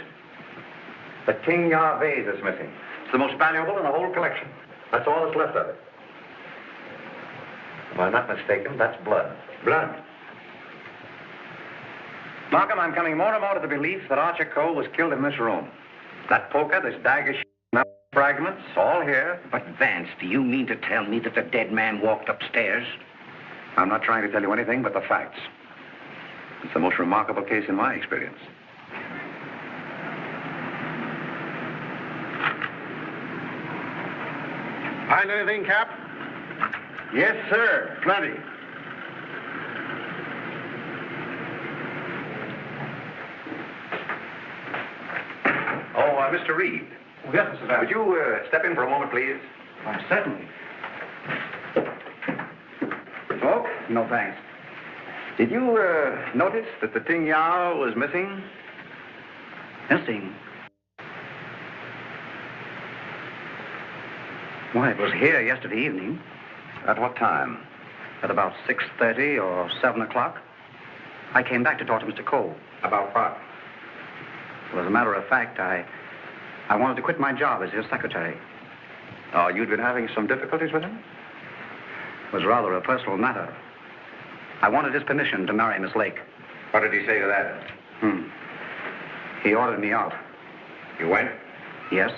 The King Ya vase is missing. It's the most valuable in the whole collection. That's all that's left of it. If I'm not mistaken, that's blood. Blood? Markham, I'm coming more and more to the belief that Archer Cole was killed in this room. That poker, this dagger, fragments, all here. But, Vance, do you mean to tell me that the dead man walked upstairs? I'm not trying to tell you anything but the facts. It's the most remarkable case in my experience. Find anything, Cap? Yes, sir. Plenty. Oh, Mr. Reed. Oh, yes, Mr. Vance. Would you step in for a moment, please? Why, certainly. Smoke? No, thanks. Did you notice that the Ting Yao was missing? Missing? Why, it was here yesterday evening. At what time? At about 6:30 or 7 o'clock. I came back to talk to Mr. Cole. About what? Well, as a matter of fact, I wanted to quit my job as his secretary. Oh, you'd been having some difficulties with him? It was rather a personal matter. I wanted his permission to marry Miss Lake. What did he say to that? He ordered me out. You went? Yes.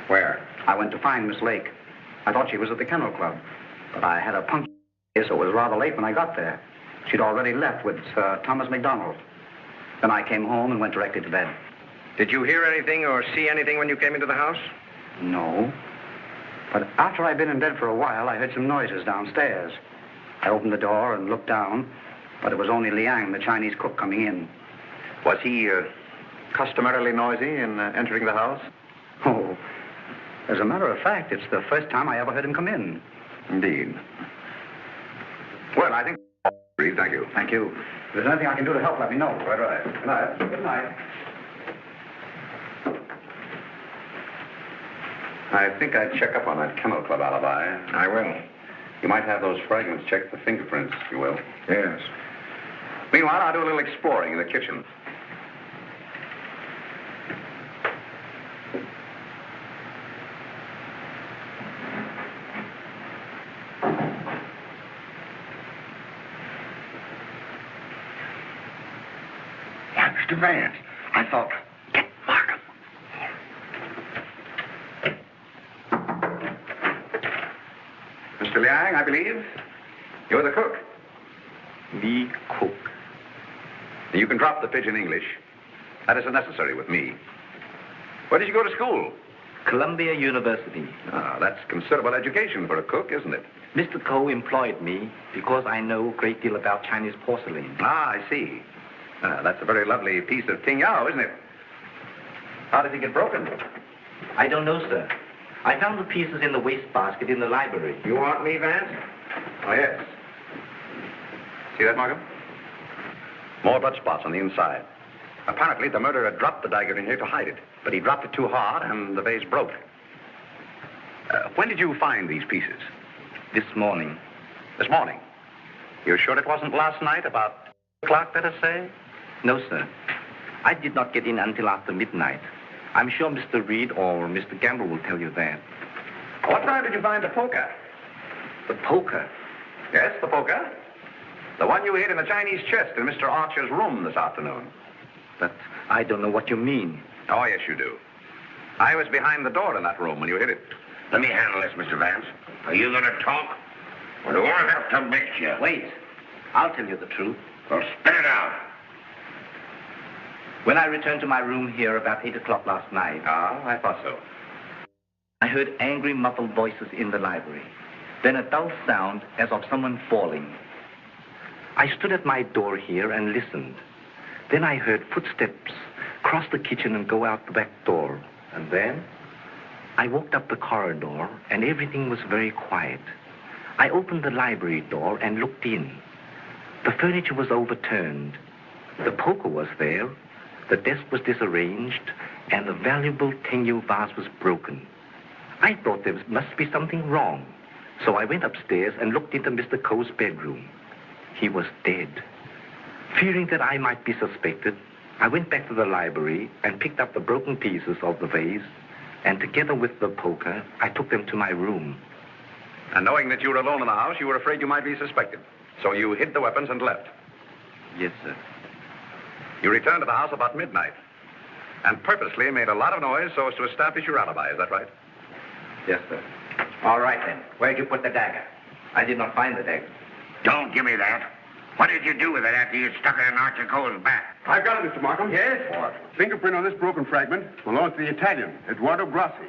Where? I went to find Miss Lake. I thought she was at the Kennel Club, but I had a puncture, so it was rather late when I got there. She'd already left with Sir Thomas MacDonald. Then I came home and went directly to bed. Did you hear anything or see anything when you came into the house? No. But after I'd been in bed for a while, I heard some noises downstairs. I opened the door and looked down, but it was only Liang, the Chinese cook, coming in. Was he customarily noisy in entering the house? Oh, as a matter of fact, it's the first time I ever heard him come in. Indeed. Well, I think... Thank you. Thank you. If there's anything I can do to help, let me know. Right. Good night. Good night. I think I'd check up on that Kennel Club alibi. I will. You might have those fragments check the fingerprints, if you will. Yes. Meanwhile, I'll do a little exploring in the kitchen. Why, Mr. Vance, I thought... Get Markham. Mr. Liang, I believe. You're the cook. The cook. You can drop the pidgin English. That isn't necessary with me. Where did you go to school? Columbia University. Ah, that's considerable education for a cook, isn't it? Mr. Coe employed me because I know a great deal about Chinese porcelain. Ah, I see. That's a very lovely piece of Ting Yao, isn't it? How did it get broken? I don't know, sir. I found the pieces in the wastebasket in the library. You want me, Vance? Oh, yes. See that, Markham? More blood spots on the inside. Apparently, the murderer dropped the dagger in here to hide it, but he dropped it too hard, and the vase broke. When did you find these pieces? This morning. This morning? You're sure it wasn't last night, about 2 o'clock, let us say? No, sir. I did not get in until after midnight. I'm sure Mr. Reed or Mr. Gamble will tell you that. What time did you find the poker? The poker? Yes, the poker. The one you hid in the Chinese chest in Mr. Archer's room this afternoon. But I don't know what you mean. Oh, yes, you do. I was behind the door in that room when you hid it. Let me handle this, Mr. Vance. Are you going to talk? Or do I have to make you? Wait. I'll tell you the truth. Well, spit it out. When I returned to my room here about 8 o'clock last night... Ah, I thought so. I heard angry, muffled voices in the library. Then a dull sound as of someone falling. I stood at my door here and listened. Then I heard footsteps cross the kitchen and go out the back door. And then? I walked up the corridor, and everything was very quiet. I opened the library door and looked in. The furniture was overturned. The poker was there. The desk was disarranged, and the valuable Tenyu vase was broken. I thought there must be something wrong. So I went upstairs and looked into Mr. Coe's bedroom. He was dead. Fearing that I might be suspected, I went back to the library and picked up the broken pieces of the vase, and together with the poker, I took them to my room. And knowing that you were alone in the house, you were afraid you might be suspected. So you hid the weapons and left. Yes, sir. You returned to the house about midnight and purposely made a lot of noise so as to establish your alibi. Is that right? Yes, sir. All right, then. Where'd you put the dagger? I did not find the dagger. Don't give me that. What did you do with it after you stuck it in Archer Cole's back? I've got it, Mr. Markham. Yes? What? Fingerprint on this broken fragment belongs to the Italian, Eduardo Grassi.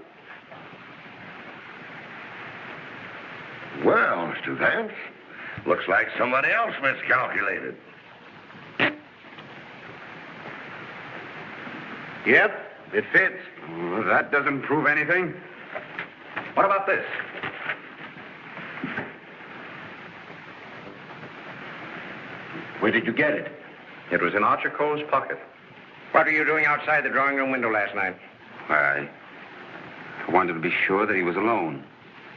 Well, Mr. Vance, looks like somebody else miscalculated. Yep, it fits. Well, that doesn't prove anything. What about this? Where did you get it? It was in Archer Cole's pocket. What were you doing outside the drawing room window last night? I wanted to be sure that he was alone.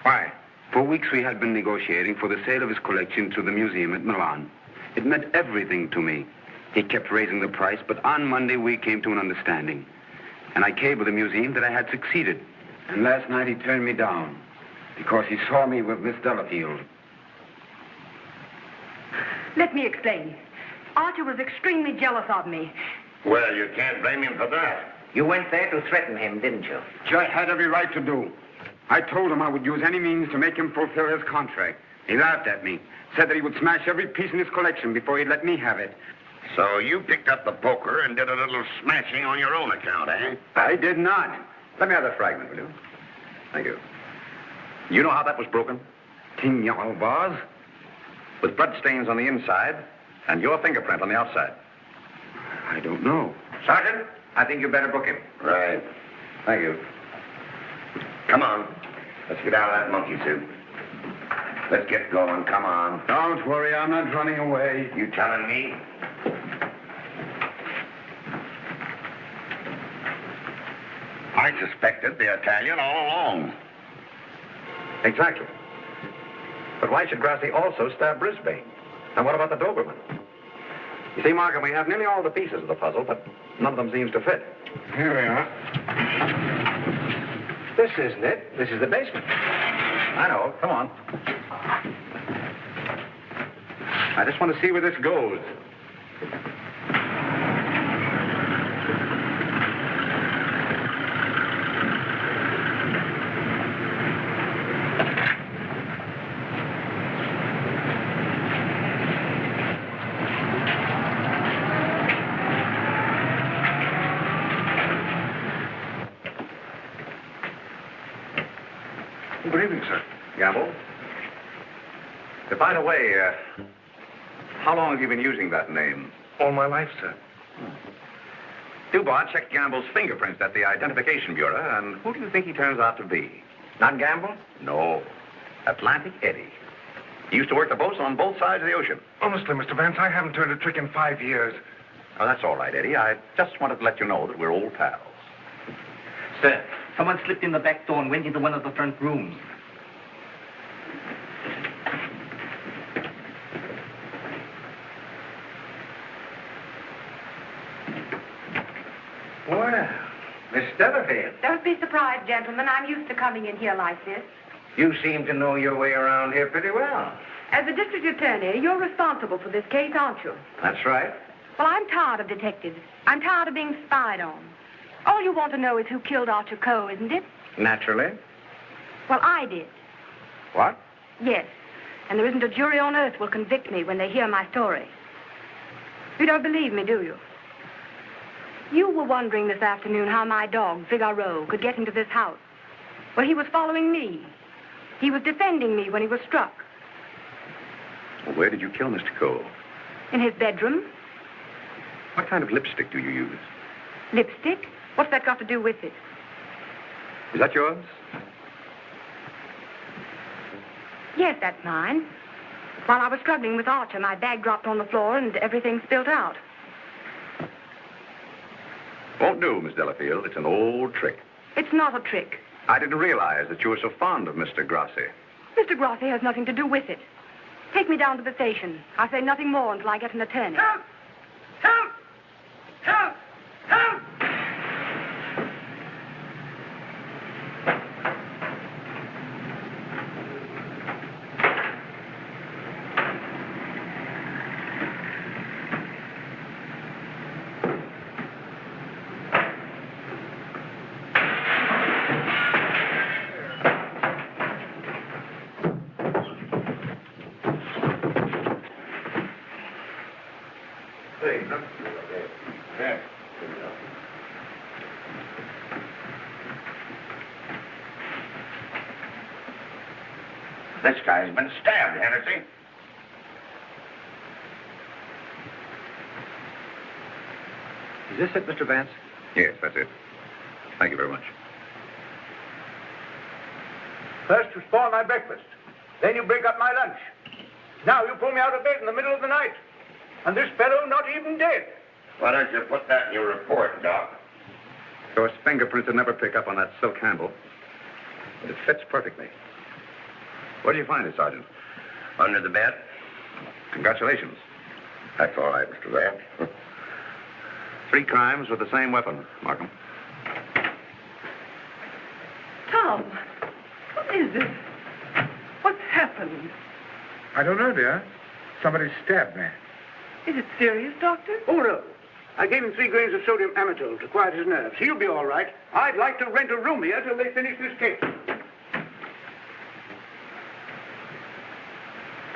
Why? For weeks we had been negotiating for the sale of his collection to the museum at Milan. It meant everything to me. He kept raising the price, but on Monday we came to an understanding. And I cabled the museum that I had succeeded. And last night he turned me down because he saw me with Miss Delafield. Let me explain. Archer was extremely jealous of me. Well, you can't blame him for that. You went there to threaten him, didn't you? I had every right to do. I told him I would use any means to make him fulfill his contract. He laughed at me, said that he would smash every piece in his collection before he'd let me have it. So you picked up the poker and did a little smashing on your own account, eh? I did not. Let me have that fragment, will you? Thank you. You know how that was broken? Tignan vase? With blood stains on the inside and your fingerprint on the outside. I don't know. Sergeant, I think you better book him. Right. Thank you. Come on. Let's get out of that monkey suit. Let's get going. Come on. Don't worry, I'm not running away. You telling me? I suspected the Italian all along. Exactly. But why should Grassi also stab Brisbane? And what about the Doberman? You see, Markham, we have nearly all the pieces of the puzzle, but none of them seems to fit. Here we are. This isn't it. This is the basement. I know. Come on. I just want to see where this goes. Good evening, sir. Gamble? By the way, how long have you been using that name? All my life, sir. Dubois checked Gamble's fingerprints at the Identification Bureau, and who do you think he turns out to be? Not Gamble? No. Atlantic Eddie. He used to work the boats on both sides of the ocean. Honestly, Mr. Vance, I haven't turned a trick in 5 years. Oh, that's all right, Eddie. I just wanted to let you know that we're old pals. Sir, someone slipped in the back door and went into one of the front rooms. Well, Miss Delafield, Don't be surprised, gentlemen. I'm used to coming in here like this. you seem to know your way around here pretty well. As the district attorney, you're responsible for this case, aren't you? That's right. Well, I'm tired of detectives. I'm tired of being spied on. All you want to know is who killed Archer Coe, isn't it? Naturally. Well, I did. What? Yes. And there isn't a jury on earth will convict me when they hear my story. You don't believe me, do you? You were wondering this afternoon how my dog, Figaro, could get into this house. Well, he was following me. He was defending me when he was struck. Well, where did you kill Mr. Cole? In his bedroom. What kind of lipstick do you use? Lipstick? What's that got to do with it? Is that yours? Yes, that's mine. While I was struggling with Archer, my bag dropped on the floor and everything spilled out. Won't do, Miss Delafield. It's an old trick. It's not a trick. I didn't realize that you were so fond of Mr. Grassi. Mr. Grassi has nothing to do with it. Take me down to the station. I'll say nothing more until I get an attorney. Help! Help! Help! Help! This guy's been stabbed, Hennessy. Is this it, Mr. Vance? Yes, that's it. Thank you very much. First you spoil my breakfast. Then you break up my lunch. Now you pull me out of bed in the middle of the night. And this fellow not even dead. Why don't you put that in your report, Doc? Those fingerprints would never pick up on that silk handle. But it fits perfectly. Where did you find it, Sergeant? Under the bed. Congratulations. That's all right, Mr. Vance. 3 crimes with the same weapon, Markham. Tom, what is this? What's happened? I don't know, dear. Somebody stabbed me. Is it serious, Doctor? Oh, no. I gave him 3 grains of sodium amytal to quiet his nerves. He'll be all right. I'd like to rent a room here till they finish this case.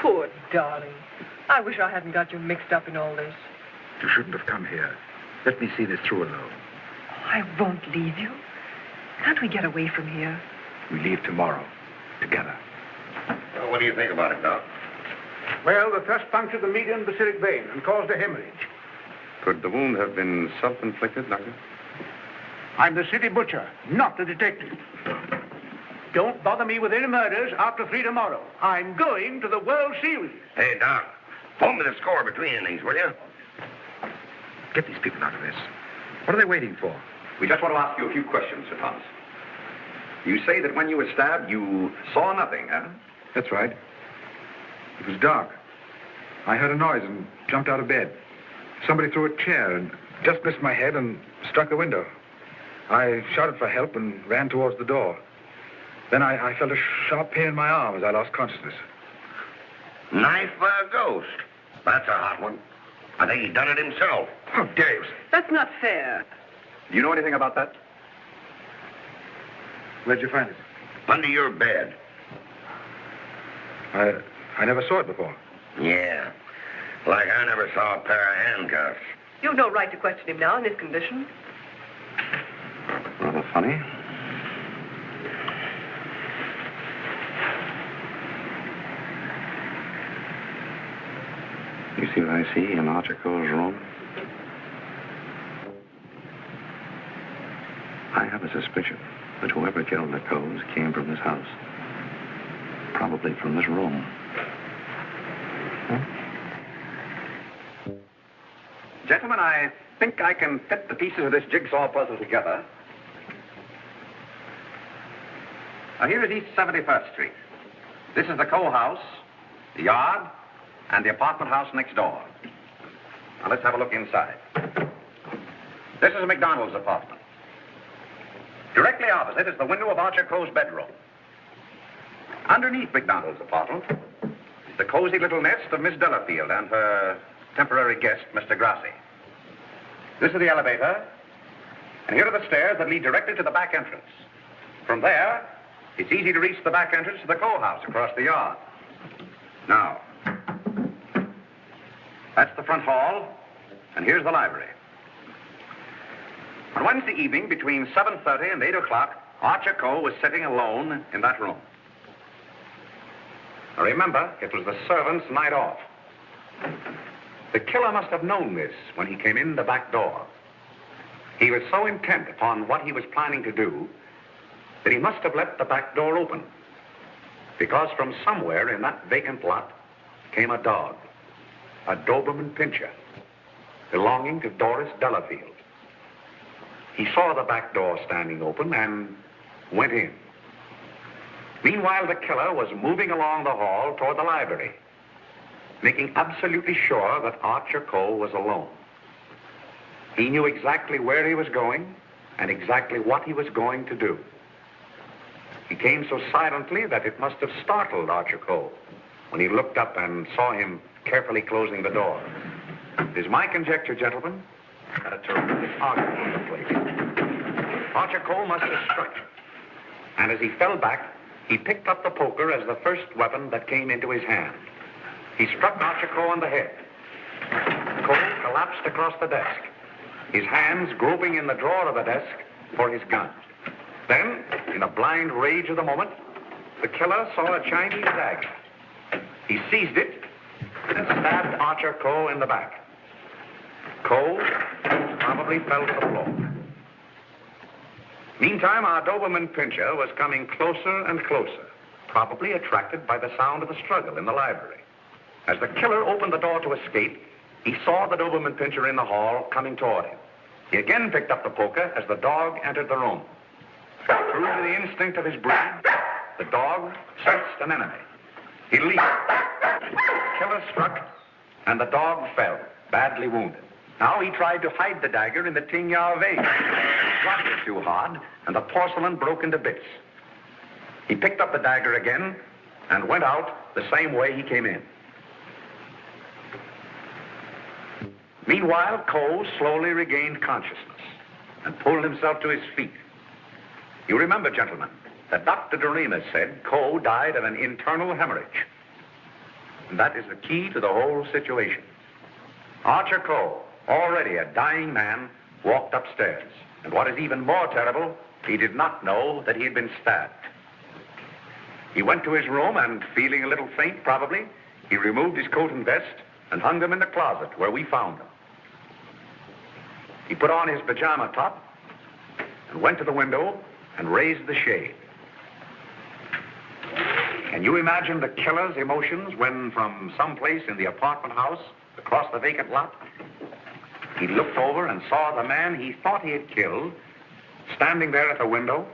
Poor darling. I wish I hadn't got you mixed up in all this. You shouldn't have come here. Let me see this through alone. I won't leave you. Can't we get away from here? We leave tomorrow. Together. Well, what do you think about it, Doc? Well, the thrust punctured the median basilic vein and caused a hemorrhage. Could the wound have been self-inflicted, Doctor? I'm the city butcher, not the detective. Don't bother me with any murders after 3 tomorrow. I'm going to the World Series. Hey, Doc, phone me the score between innings, will you? Get these people out of this. What are they waiting for? We just want to ask you a few questions, Sir Thomas. You say that when you were stabbed, you saw nothing, huh? That's right. It was dark. I heard a noise and jumped out of bed. Somebody threw a chair and just missed my head and struck the window. I shouted for help and ran towards the door. Then I felt a sharp pain in my arm as I lost consciousness. Knife by a ghost. That's a hot one. I think he done it himself. How dare you? That's not fair. Do you know anything about that? Where'd you find it? Under your bed. I never saw it before. Yeah. Like I never saw a pair of handcuffs. You've no right to question him now in this condition. Rather funny. You see what I see in Archer Cole's room? I have a suspicion that whoever killed the Coles came from this house. Probably from this room. Gentlemen, I think I can fit the pieces of this jigsaw puzzle together. Now, here is East 71st Street. This is the Cole house, the yard, and the apartment house next door. Now, let's have a look inside. This is McDonald's apartment. Directly opposite is the window of Archer Cole's bedroom. Underneath McDonald's apartment is the cozy little nest of Miss Delafield and her temporary guest, Mr. Grassi. This is the elevator, and here are the stairs that lead directly to the back entrance. From there, it's easy to reach the back entrance to the Cole house across the yard. Now, that's the front hall, and here's the library. On Wednesday evening, between 7:30 and 8 o'clock, Archer Cole was sitting alone in that room. Now remember, it was the servant's night off. The killer must have known this when he came in the back door. He was so intent upon what he was planning to do that he must have left the back door open, because from somewhere in that vacant lot came a dog, a Doberman Pinscher, belonging to Doris Delafield. He saw the back door standing open and went in. Meanwhile, the killer was moving along the hall toward the library, making absolutely sure that Archer Cole was alone. He knew exactly where he was going and exactly what he was going to do. He came so silently that it must have startled Archer Cole when he looked up and saw him carefully closing the door. It is my conjecture, gentlemen, that a terrific argument took place. Archer Cole must have struck, and as he fell back, he picked up the poker as the first weapon that came into his hand. He struck Archer Cole on the head. Cole collapsed across the desk, his hands groping in the drawer of the desk for his gun. Then, in a blind rage of the moment, the killer saw a Chinese dagger. He seized it and stabbed Archer Cole in the back. Cole probably fell to the floor. Meantime, our Doberman Pinscher was coming closer and closer, probably attracted by the sound of the struggle in the library. As the killer opened the door to escape, he saw the Doberman Pinscher in the hall coming toward him. He again picked up the poker as the dog entered the room. True to the instinct of his breed, the dog sensed an enemy. He leaped. The killer struck, and the dog fell, badly wounded. Now he tried to hide the dagger in the Tingya vase. He dropped it too hard, and the porcelain broke into bits. He picked up the dagger again and went out the same way he came in. Meanwhile, Cole slowly regained consciousness and pulled himself to his feet. You remember, gentlemen, that Dr. Doremus said Cole died of an internal hemorrhage. And that is the key to the whole situation. Archer Cole, already a dying man, walked upstairs. And what is even more terrible, he did not know that he had been stabbed. He went to his room and, feeling a little faint probably, he removed his coat and vest and hung them in the closet where we found them. He put on his pajama top and went to the window and raised the shade. Can you imagine the killer's emotions when, from someplace in the apartment house across the vacant lot, he looked over and saw the man he thought he had killed standing there at the window?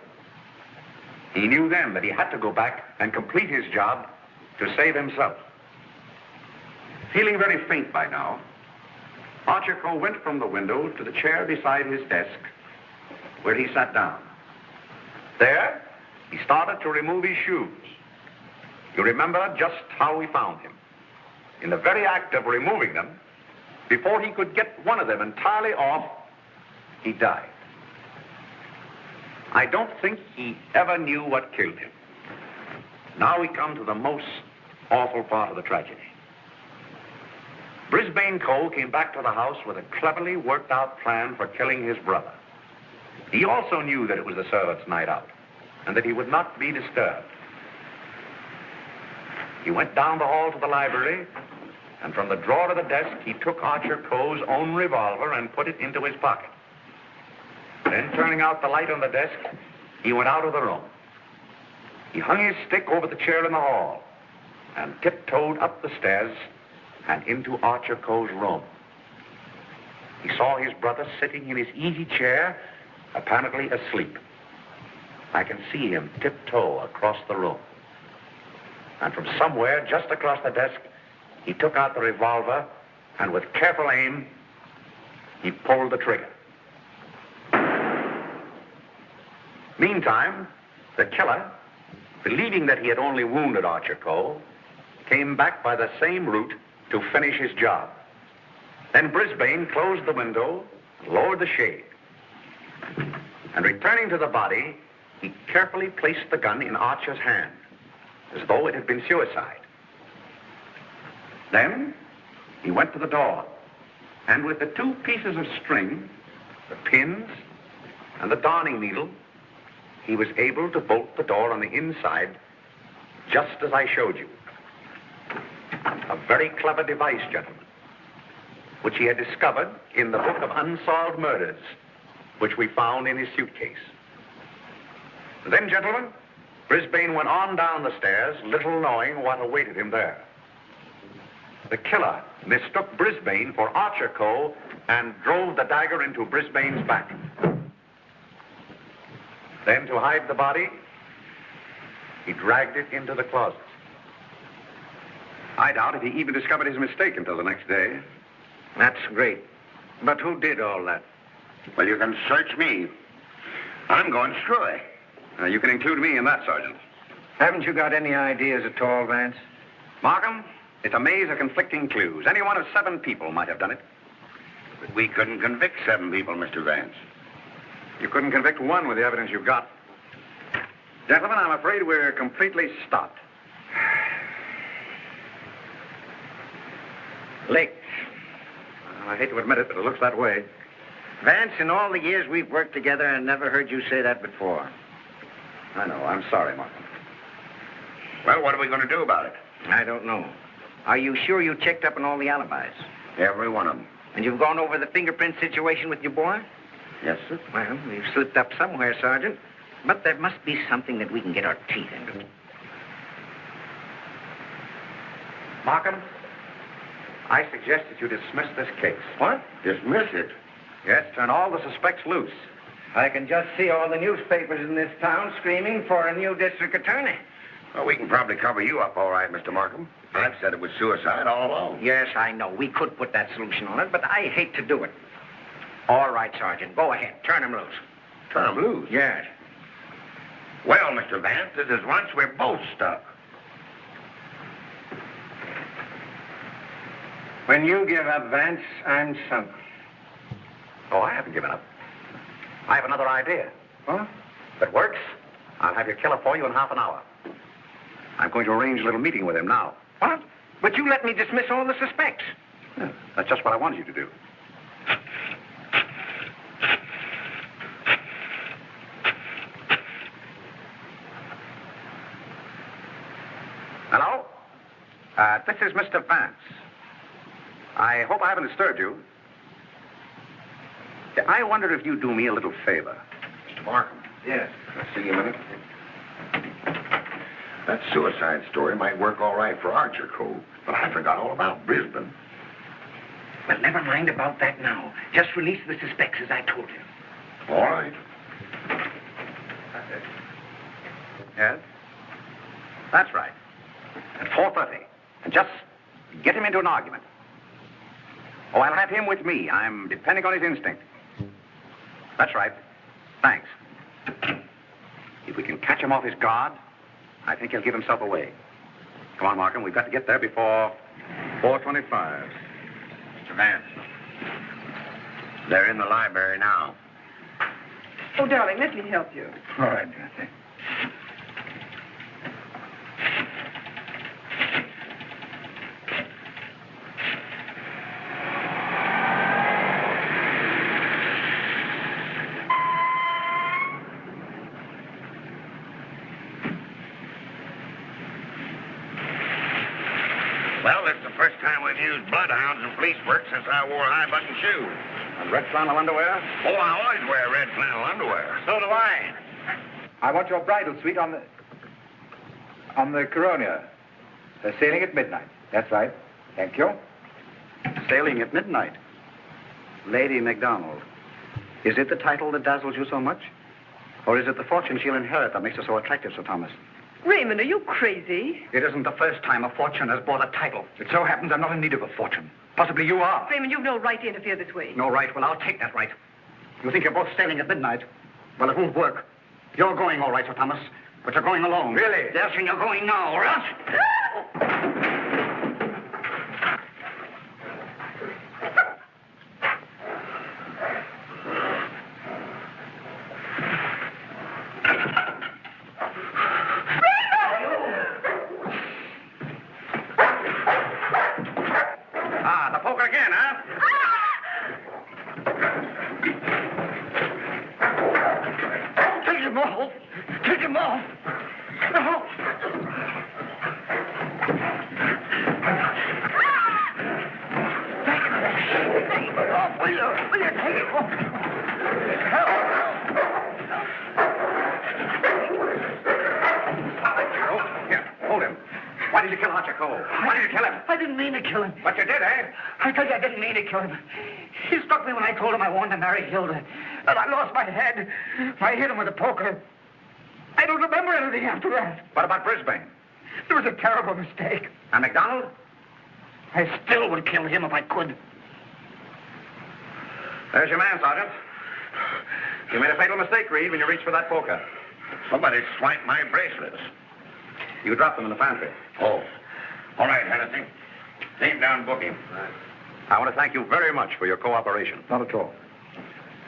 He knew then that he had to go back and complete his job to save himself. Feeling very faint by now, Archer Cole went from the window to the chair beside his desk, where he sat down. There, he started to remove his shoes. You remember just how we found him. In the very act of removing them, before he could get one of them entirely off, he died. I don't think he ever knew what killed him. Now we come to the most awful part of the tragedy. Brisbane Cole came back to the house with a cleverly worked out plan for killing his brother. He also knew that it was the servants' night out and that he would not be disturbed. He went down the hall to the library, and from the drawer of the desk, he took Archer Cole's own revolver and put it into his pocket. Then, turning out the light on the desk, he went out of the room. He hung his stick over the chair in the hall and tiptoed up the stairs and into Archer Cole's room. He saw his brother sitting in his easy chair, apparently asleep. I can see him tiptoe across the room. And from somewhere just across the desk, he took out the revolver and with careful aim, he pulled the trigger. Meantime, the killer, believing that he had only wounded Archer Cole, came back by the same route to finish his job. Then Brisbane closed the window, lowered the shade, and returning to the body, he carefully placed the gun in Archer's hand, as though it had been suicide. Then he went to the door, and with the two pieces of string, the pins, and the darning needle, he was able to bolt the door on the inside, just as I showed you. A very clever device, gentlemen. which he had discovered in the book of unsolved murders, which we found in his suitcase. Then, gentlemen, Brisbane went on down the stairs, little knowing what awaited him there. The killer mistook Brisbane for Archer Coe and drove the dagger into Brisbane's back. Then, to hide the body, he dragged it into the closet. I doubt if he even discovered his mistake until the next day. That's great. But who did all that? Well, you can search me. I'm going Struy. You can include me in that, Sergeant. Haven't you got any ideas at all, Vance? Markham, it's a maze of conflicting clues. Any one of 7 people might have done it. But we couldn't convict 7 people, Mr. Vance. You couldn't convict 1 with the evidence you've got. Gentlemen, I'm afraid we're completely stopped. Licked. I hate to admit it, but it looks that way. Vance, in all the years we've worked together, I never heard you say that before. I know. I'm sorry, Markham. Well, what are we going to do about it? I don't know. Are you sure you checked up on all the alibis? Every one of them. And you've gone over the fingerprint situation with your boy? Yes, sir. Well, we've slipped up somewhere, Sergeant. But there must be something that we can get our teeth into. Markham, I suggest that you dismiss this case. What? Dismiss it? Yes, turn all the suspects loose. I can just see all the newspapers in this town screaming for a new district attorney. Well, we can probably cover you up all right, Mr. Markham. I've said it was suicide all along. Yes, I know. We could put that solution on it, but I hate to do it. All right, Sergeant. Go ahead. Turn him loose. Turn him loose? Yes. Well, Mr. Vance, this is once we're both stuck. When you give up, Vance, I'm sunk. Oh, I haven't given up. I have another idea. Huh? If it works, I'll have your killer for you in half an hour. I'm going to arrange a little meeting with him now. What? But you let me dismiss all the suspects. Yeah, that's just what I wanted you to do. Hello? This is Mr. Vance. I hope I haven't disturbed you. I wonder if you'd do me a little favor. Mr. Markham. Yes. Can I see you a minute? That suicide story might work all right for Archer Coe, but I forgot all about Brisbane. Well, never mind about that now. Just release the suspects, as I told you. All right. Yes? That's right. At 4:30. And just get him into an argument. Oh, I'll have him with me. I'm depending on his instinct. That's right. Thanks. If we can catch him off his guard, I think he'll give himself away. Come on, Markham. We've got to get there before 4:25. Mr. Vance. They're in the library now. Oh, darling, let me help you. All right, Kathy. Well, it's the first time we've used bloodhounds in police work since I wore high-button shoes. And red flannel underwear? Oh, I always wear red flannel underwear. So do I. I want your bridal suite on the Coronia. Sailing at midnight. That's right. Thank you. Sailing at midnight. Lady MacDonald. Is it the title that dazzles you so much? Or is it the fortune she'll inherit that makes her so attractive, Sir Thomas? Raymond, are you crazy? It isn't the first time a fortune has bought a title. It so happens I'm not in need of a fortune. Possibly you are. Raymond, you've no right to interfere this way. No right? Well, I'll take that right. You think you're both sailing at midnight? Well, it won't work. You're going all right, Sir Thomas, but you're going alone. Really? Yes, and you're going now, or else... the poker again, huh? Take him off. Take him off. No. Take him off. Will you take it? Help! Here, hold him. Why did you kill Archer Cole? Why did you kill him? I didn't mean to kill him. But you did, eh? I tell you, I didn't mean to kill him. He struck me when I told him I wanted to marry Hilda. And I lost my head. I hit him with a poker. I don't remember anything after that. What about Brisbane? It was a terrible mistake. And McDonald? I still would kill him if I could. There's your man, Sergeant. You made a fatal mistake, Reed, when you reached for that poker. Somebody swiped my bracelets. You dropped them in the pantry. Oh. All right, Hennessy. Take down booking. I want to thank you very much for your cooperation. Not at all.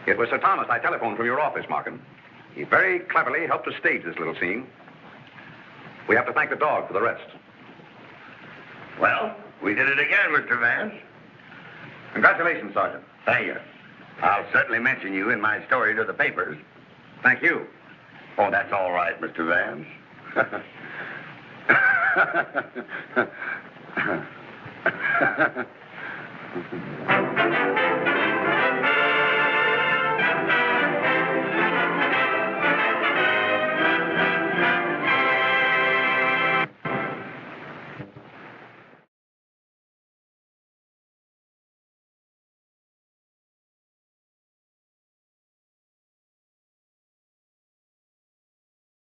It was Sir Thomas I telephoned from your office, Markham. He very cleverly helped us stage this little scene. We have to thank the dog for the rest. Well, we did it again, Mr. Vance. Congratulations, Sergeant. Thank you. I'll certainly mention you in my story to the papers. Thank you. Oh, that's all right, Mr. Vance.